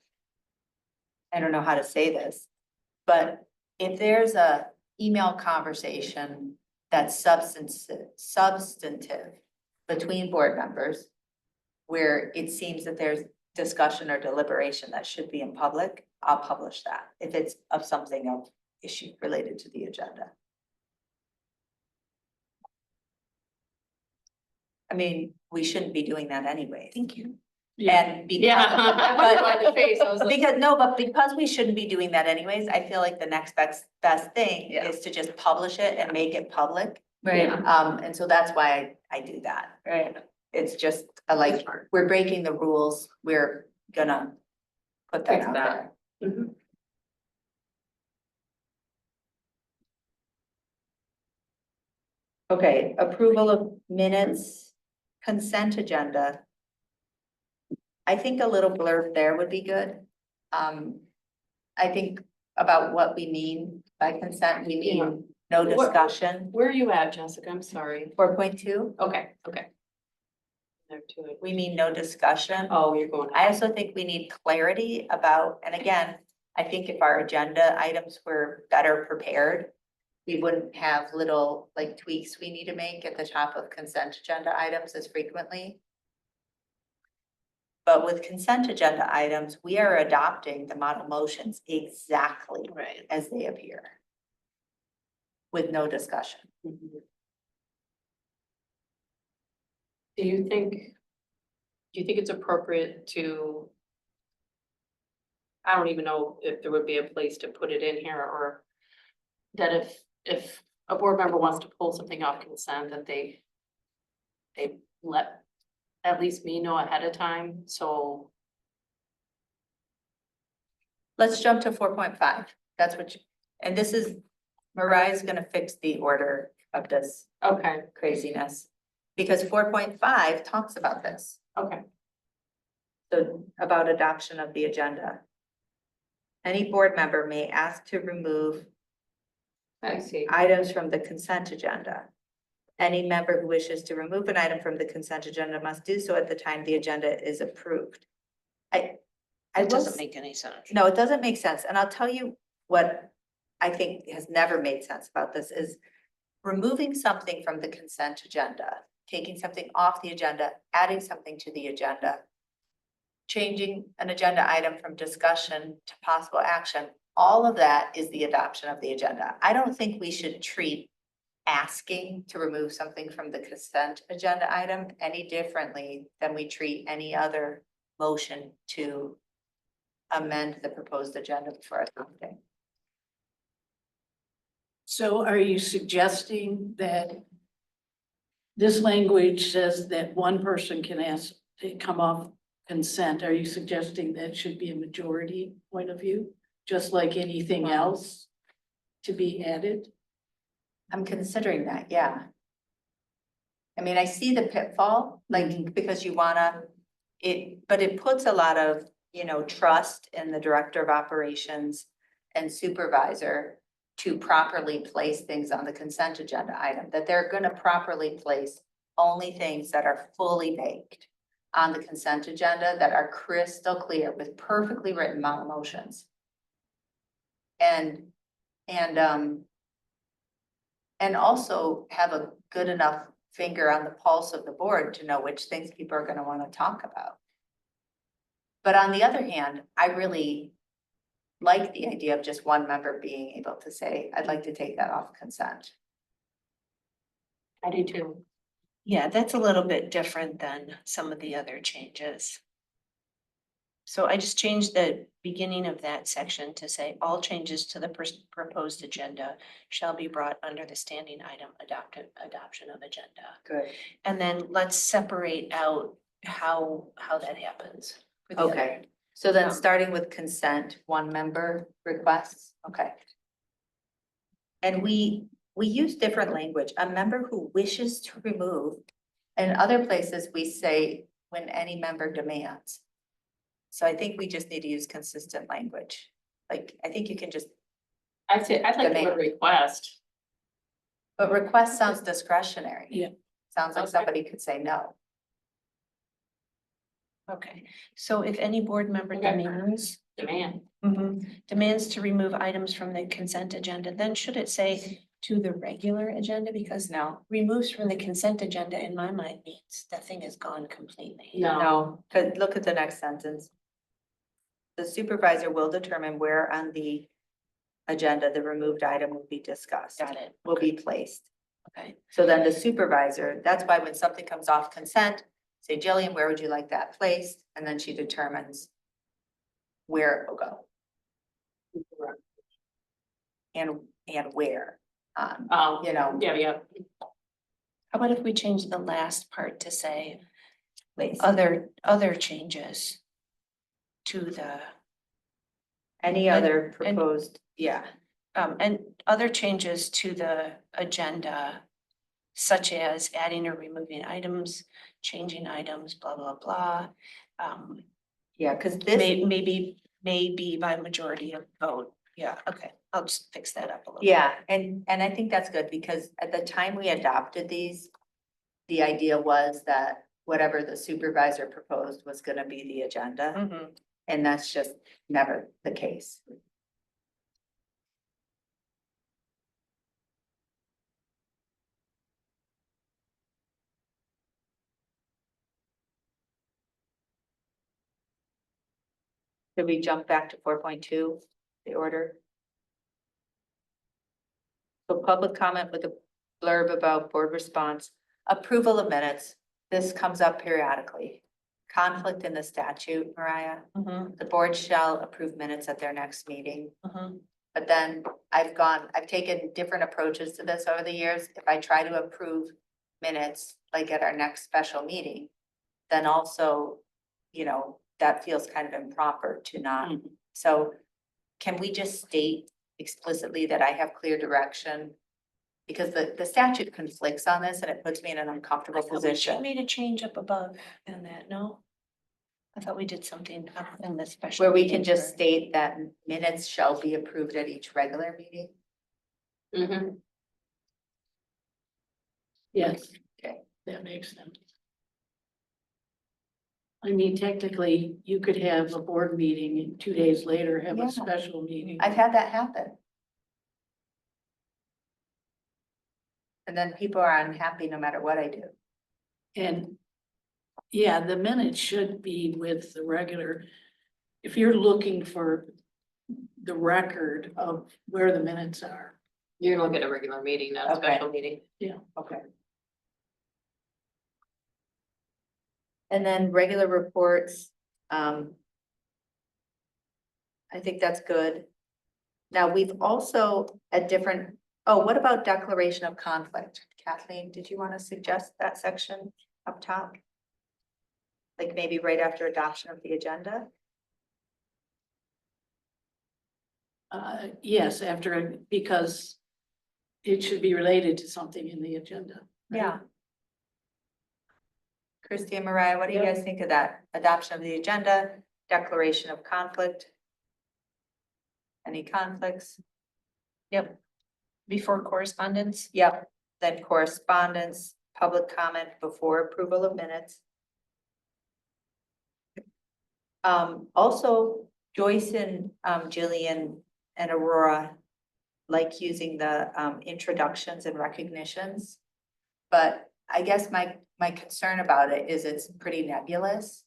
I don't know how to say this, but if there's a email conversation that's substantive between board members, where it seems that there's discussion or deliberation that should be in public, I'll publish that if it's of something of issue related to the agenda. I mean, we shouldn't be doing that anyway. Thank you. And because, Yeah. I wondered why the face, I was like. because we shouldn't be doing that anyways, I feel like the next best thing Yeah. is to just publish it and make it public. Right, And so that's why I do that. right. It's just like, we're breaking the rules, we're gonna put that Fix out that. there. Mhm. Okay, approval of minutes, consent agenda. I think a little blurb there would be good. I think about what we mean by consent, we Yeah. mean no What- discussion. Where are you at, Jessica? I'm sorry. 4.2, Okay. There to it. we mean no discussion. Oh, you're going. I also think we need clarity about, and again, I think if our agenda items were better prepared, we wouldn't have little like tweaks we need to make at the top of consent agenda items as frequently. But with consent agenda items, we are adopting the model motions exactly Right. as they appear. With no discussion. Mhm. Do you think it's appropriate to? I don't even know if there would be a place to put it in here, or that if a board member wants to pull something off consent, that they let at least me know ahead of time, so. Let's jump to 4.5. That's what you, and this is, Mariah's gonna fix the order of this Okay, craziness. Because 4.5 talks about this. okay. So about adoption of the agenda. Any board member may ask to remove I see. items from the consent agenda. Any member who wishes to remove an item from the consent agenda must do so at the time the agenda is approved. I That was, doesn't make any sense. no, it doesn't make sense. And I'll tell you what I think has never made sense about this is removing something from the consent agenda, taking something off the agenda, adding something to the agenda, changing an agenda item from discussion to possible action. All of that is the adoption of the agenda. I don't think we should treat asking to remove something from the consent agenda item any differently than we treat any other motion to amend the proposed agenda before adopting. So are you suggesting that this language says that one person can ask to come off consent? Are you suggesting that should be a majority point of view, just like anything else to be added? I'm considering that, yeah. I mean, I see the pitfall, like, because you wanna, but it puts a lot of, trust in the director of operations and supervisor to properly place things on the consent agenda item, that they're gonna properly place only things that are fully baked on the consent agenda that are crystal clear with perfectly written motions. And also have a good enough finger on the pulse of the board to know which things people are gonna wanna talk about. But on the other hand, I really like the idea of just one member being able to say, I'd like to take that off consent. I do too. Yeah, that's a little bit different than some of the other changes. So I just changed the beginning of that section to say all changes to the proposed agenda shall be brought under the standing item adoption of agenda. Good. And then let's separate out how that happens. for the other. Okay, so then Um, starting with consent, one member requests, okay. And we use different language, a member who wishes to remove. In other places, we say when any member demands. So I think we just need to use consistent language. Like, I think you can just, I'd say, I'd like the Demand. word request. but request sounds discretionary. Yeah. Sounds like Okay. somebody could say no. Okay, so if any board member Okay. demands Demand. demands to remove items from the consent agenda, then should it say to the regular agenda? Because No, removes from the consent agenda in my mind means that thing is gone completely. No. no, because look at the next sentence. The supervisor will determine where on the agenda the removed item will be discussed, Got it. will be placed. Okay, So then the supervisor, that's why when something comes off consent, say, Jillian, where would you like that placed? And then she determines where it will go and where, you know. Yeah. how about if we change the last part to say Place. other changes to the, Any other proposed, yeah, and other changes to the agenda, such as adding or removing items, changing items, blah, blah, blah. yeah, because this, Maybe by majority of vote. Yeah, okay, I'll just fix that up a little. yeah, and I think that's good because at the time we adopted these, the idea was that whatever the supervisor proposed was gonna be the agenda, Mhm. and that's just never the case. Did we jump back to 4.2, the order? So public comment with a blurb about board response, approval of minutes. This comes up periodically. Conflict in the statute, Mariah. Mhm, The board shall approve minutes at their next meeting. mhm. But then I've taken different approaches to this over the years. If I try to approve minutes, like at our next special meeting, then also, that feels kind of improper to not. Mhm. So can we just state explicitly that I have clear direction? Because the statute conflicts on this and it puts me in an uncomfortable I thought we position. made a change up above in that, no? I thought we did something up in the special. Where we can meeting just for- state that minutes shall be approved at each regular meeting. Mm-hmm. Yes. Okay. That makes sense. I mean, technically, you could have a board meeting and 2 days later have Yeah. a special meeting. I've had that happen. And then people are unhappy no matter what I do. And yeah, the minutes should be with the regular. If you're looking for the record of where the minutes are. You're gonna look at a regular meeting, not a Okay. special meeting. Okay. And then regular reports, I think that's good. Now, we've also at different, oh, what about declaration of conflict? Kathleen, did you want to suggest that section up top? Like maybe right after adoption of the agenda? Yes, after, because it should be related to something in the agenda. right? Yeah. Christie and Mariah, what do you guys think of that? Adoption of the agenda, declaration of conflict? Any conflicts? Yep. Before correspondence. Yep, then correspondence, public comment before approval of minutes. Also Joyce and Jillian and Aurora like using the introductions and recognitions. But I guess my concern about it is it's pretty nebulous.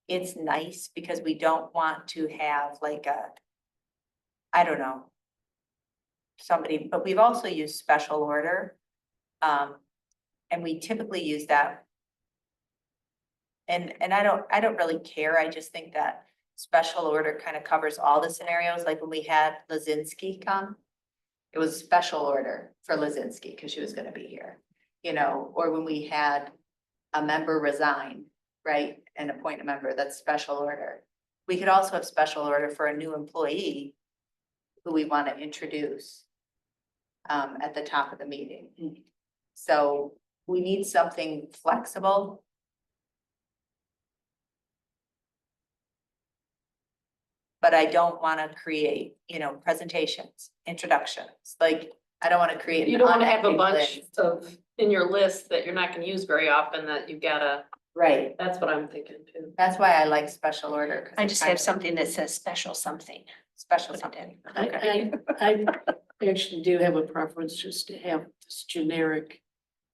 It's nice because we don't want to have like a, I don't know, somebody, but we've also used special order. And we typically use that. And I don't really care. I just think that special order kind of covers all the scenarios, like when we had Lazinski come. It was special order for Lazinski because she was gonna be here, you know, or when we had a member resign, right? And appoint a member, that's special order. We could also have special order for a new employee who we want to introduce at the top of the meeting. So we need something flexible. But I don't want to create, you know, presentations, introductions, like, I don't want to create. You an don't wanna have a unending bunch list. of, in your list that you're not gonna use very often that you've gotta, Right, that's what I'm thinking too. that's why I like special order. 'Cause I it just kind have of- something that says special something. Special Put it something. in. Okay. I actually do have a preference just to have this generic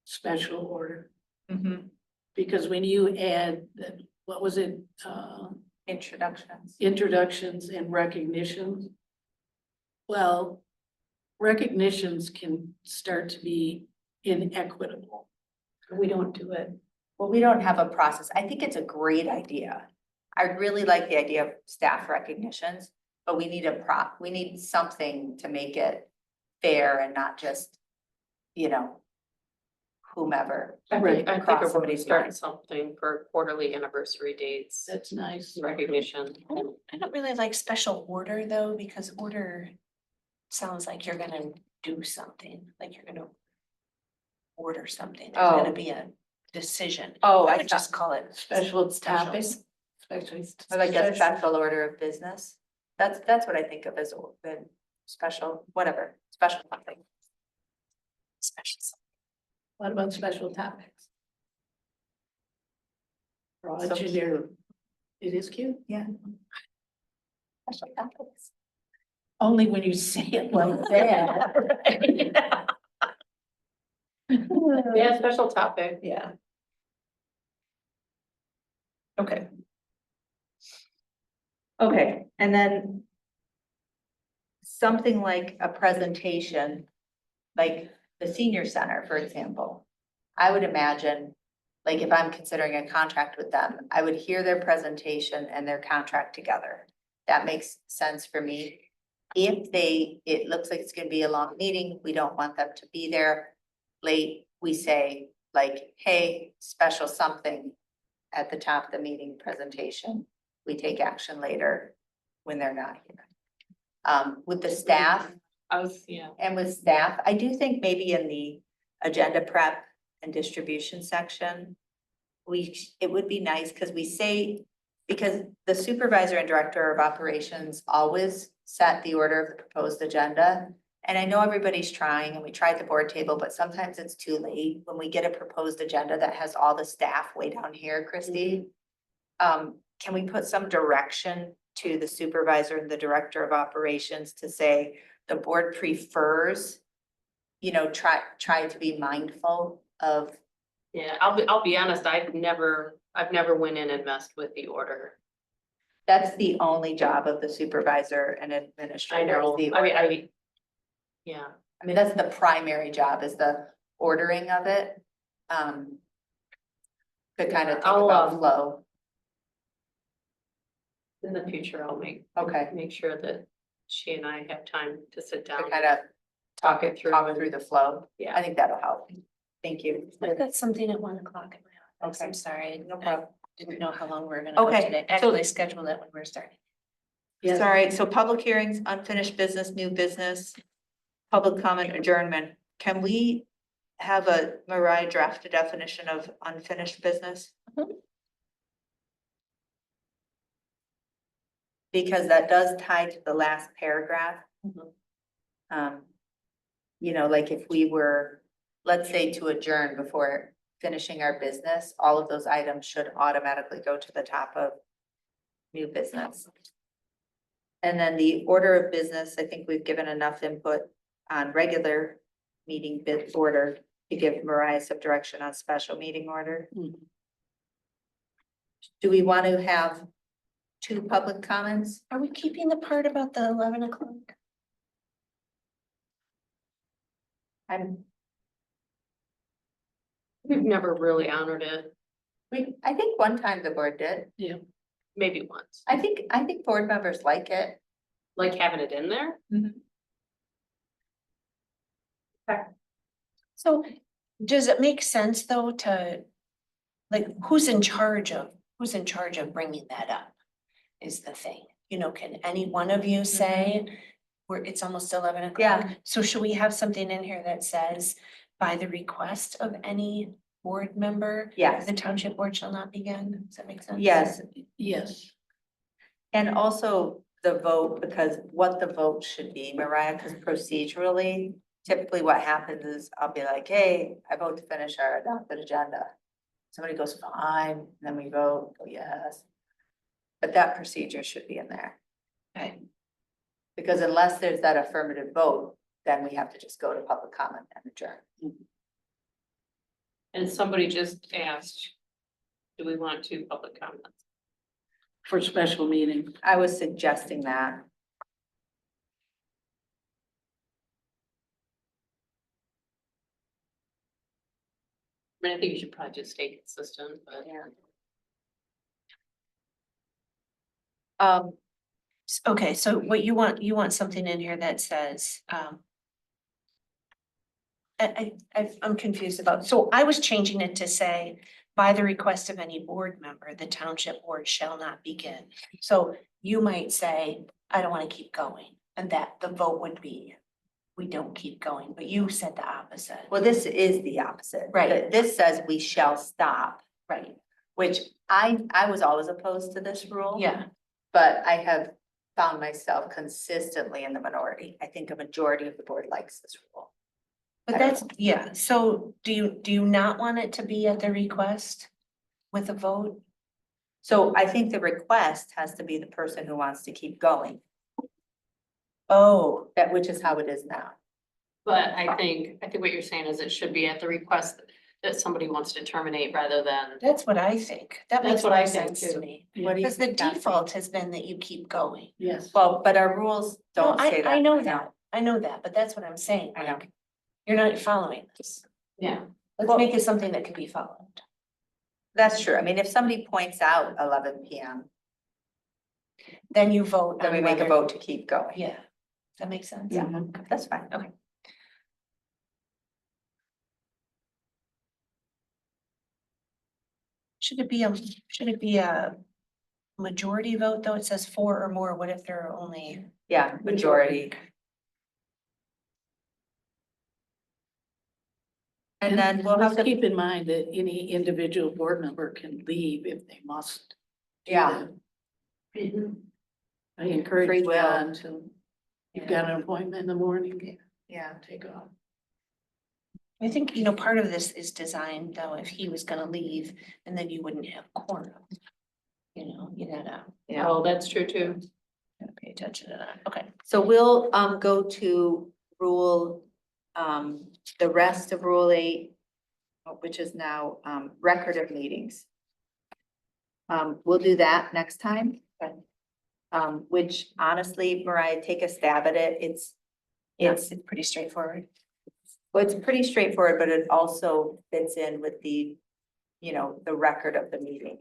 special order. Mhm. Because when you add, what was it, Introductions. introductions and recognitions? Well, recognitions can start to be inequitable. We don't do it. Well, we don't have a process. I think it's a great idea. I really like the idea of staff recognitions, but we need we need something to make it fair and not just, you know, whomever. I think Cross we're somebody's starting mind. something for quarterly anniversary dates, That's nice. recognition. I don't really like special order though, because order sounds like you're gonna do something, like you're gonna order something. There's Oh. gonna be a decision. Oh, I I would just call it Special special. topics. Special. Or like a special order of business. That's what I think of as the special, whatever, special something. Special. What about special topics? Broad So generic. It is cute. Yeah. Special topics. Only when you say it like that. Yeah, special topic. Yeah. Okay. Okay, and then something like a presentation, like the senior center, for example. I would imagine, like if I'm considering a contract with them, I would hear their presentation and their contract together. That makes sense for me. If it looks like it's gonna be a long meeting, we don't want them to be there late, we say like, hey, special something at the top of the meeting presentation. We take action later when they're not here. With the staff Yeah. and with staff, I do think maybe in the agenda prep and distribution section, it would be nice, because we say, because the supervisor and director of operations always set the order of the proposed agenda. And I know everybody's trying, and we tried the board table, but sometimes it's too late when we get a proposed agenda that has all the staff way down here, Christy. Can we put some direction to the supervisor and the director of operations to say the board prefers, try to be mindful of, Yeah, I'll be honest, I've never went in and messed with the order. that's the only job of the supervisor and I administrator. is know, the I mean, order. yeah, I mean, that's the primary job, is the ordering of it. To kind of think I'll, about flow. in the future, I'll Okay, make sure that she and I have time to sit to down. kind of Talk it through. talk through the flow. I Yeah, think that'll help. Thank you. I've got something at 1 o'clock in my office. Okay. I'm sorry. No problem. I didn't know how long we were gonna go Okay, today. so- Actually, I scheduled it when we were starting. Yes. Sorry, so public hearings, unfinished business, new business, public comment, adjournment. Can we have a Mariah draft a definition of unfinished business? Mhm. Because that does tie to the last paragraph. Mhm. Like if we were, let's say, to adjourn before finishing our business, all of those items should automatically go to the top of new business. And then the order of business, I think we've given enough input on regular meeting bid order to give Mariah some direction on special meeting order. Mhm. Do we want to have 2 public comments? Are we keeping the part about the 11 o'clock? we've never really honored it, I think one time the board did. maybe once, I think board members like it. like having it in there. So does it make sense though to, like, who's in charge of bringing that up? Is the thing, can any one of you say, it's almost 11 o'clock? Yeah. So should we have something in here that says, by the request of any board member, Yes, the township board shall not begin? Does that make sense? yes. Yes, And also the vote, because what the vote should be, Mariah, because procedurally, typically what happens is I'll be like, hey, I vote to finish our adopted agenda. Somebody goes, fine, and then we vote, go yes. But that procedure should be in there. Okay. Because unless there's that affirmative vote, then we have to just go to public comment and adjourn. And somebody just asked, do we want 2 public comments? for special meeting. I was suggesting that. I mean, I think you should probably just stay consistent, but. Okay, so what you want something in here that says, I'm confused about, so I was changing it to say, by the request of any board member, the township board shall not begin. So you might say, I don't want to keep going, and that the vote would be, we don't keep going, but you said the opposite. Well, this is the opposite. Right. This says we shall stop, Right, which I was always opposed to this rule. yeah, But I have found myself consistently in the minority. I think a majority of the board likes this rule. but that's, yeah, so do you not want it to be at the request with a vote? So I think the request has to be the person who wants to keep going, Oh, which is how it is now. But I think what you're saying is it should be at the request that somebody wants to terminate rather than. that's what I think. That That's makes what more I think sense to too. me. What do you Because the think, Kathy? default has been that you keep going. Yes. Well, but our rules No, don't say that. I know that. I know that, but that's what I'm saying. I know. Like, you're not following this. Yeah. Let's Well- make it something that can be followed. That's true. I mean, if somebody points out 11 PM, Then you vote. then we on make a whether- vote to keep going. Yeah, that makes sense. Yeah, that's fine. Okay. Should it be a majority vote, though? It says 4 or more. What if there are only? Yeah, majority. And then we'll have Let's the, keep in mind that any individual board member can leave if they must. do Yeah. that. I encourage Free will. John to, you've got an appointment in the morning, yeah, take off. I think, you know, part of this is designed though, if he was gonna leave and then you wouldn't have quorum. You know, you gotta yeah. Oh, that's true too. pay attention to that. Okay. So we'll go to rule, the rest of rule 8, which is now record of meetings. We'll do that next time. Which honestly, Mariah, take a stab at it. It's pretty straightforward. Well, it's pretty straightforward, but it also fits in with the, you know, the record of the meeting.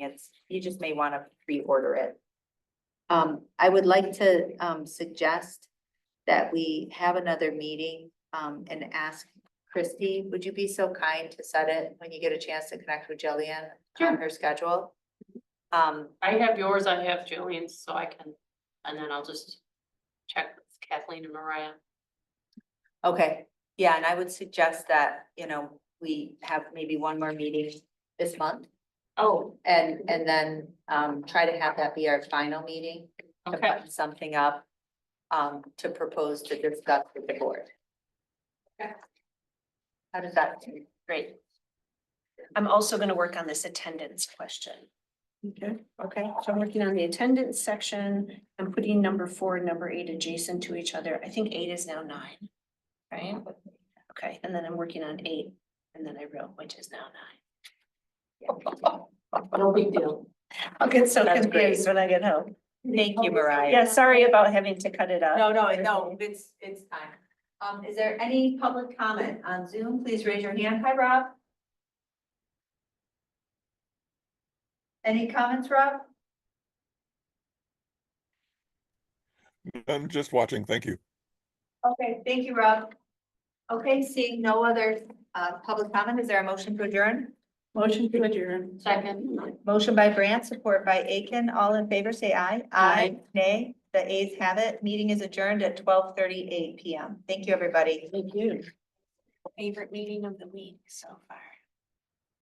You just may want to pre-order it. I would like to suggest that we have another meeting and ask Christy, would you be so kind to set it when you get a chance to connect with Jillian on her schedule? I have yours, I have Julian's, so I can, and then I'll just check with Kathleen and Mariah. Okay, yeah, and I would suggest that, you know, we have maybe one more meeting this month. Oh, And then try to have that be our final meeting. To okay. put something up to propose to discuss with the board. Okay. How does that seem? Great. I'm also gonna work on this attendance question. Okay. Okay. So I'm working on the attendance section. I'm putting number 4 and number 8 adjacent to each other. I think 8 is now 9. Right? Okay, and then I'm working on 8 and then I wrote, which is now 9. No big deal. I'll get so That's great. confused when I get home. Thank you, Mariah. Yeah, sorry about having to cut it up. No, it's fine. Is there any public comment on Zoom? Please raise your hand. Hi, Rob. Any comments, Rob? I'm just watching, thank you. Okay, thank you, Rob. Okay, seeing no other public comment, is there a motion to adjourn? Motion to adjourn. Second. Motion by Brandt, support by Aiken. All in favor, say aye. Aye. Nay, the ayes have it. Meeting is adjourned at 12:38 PM. Thank you, everybody. Thank you. Favorite meeting of the week so far.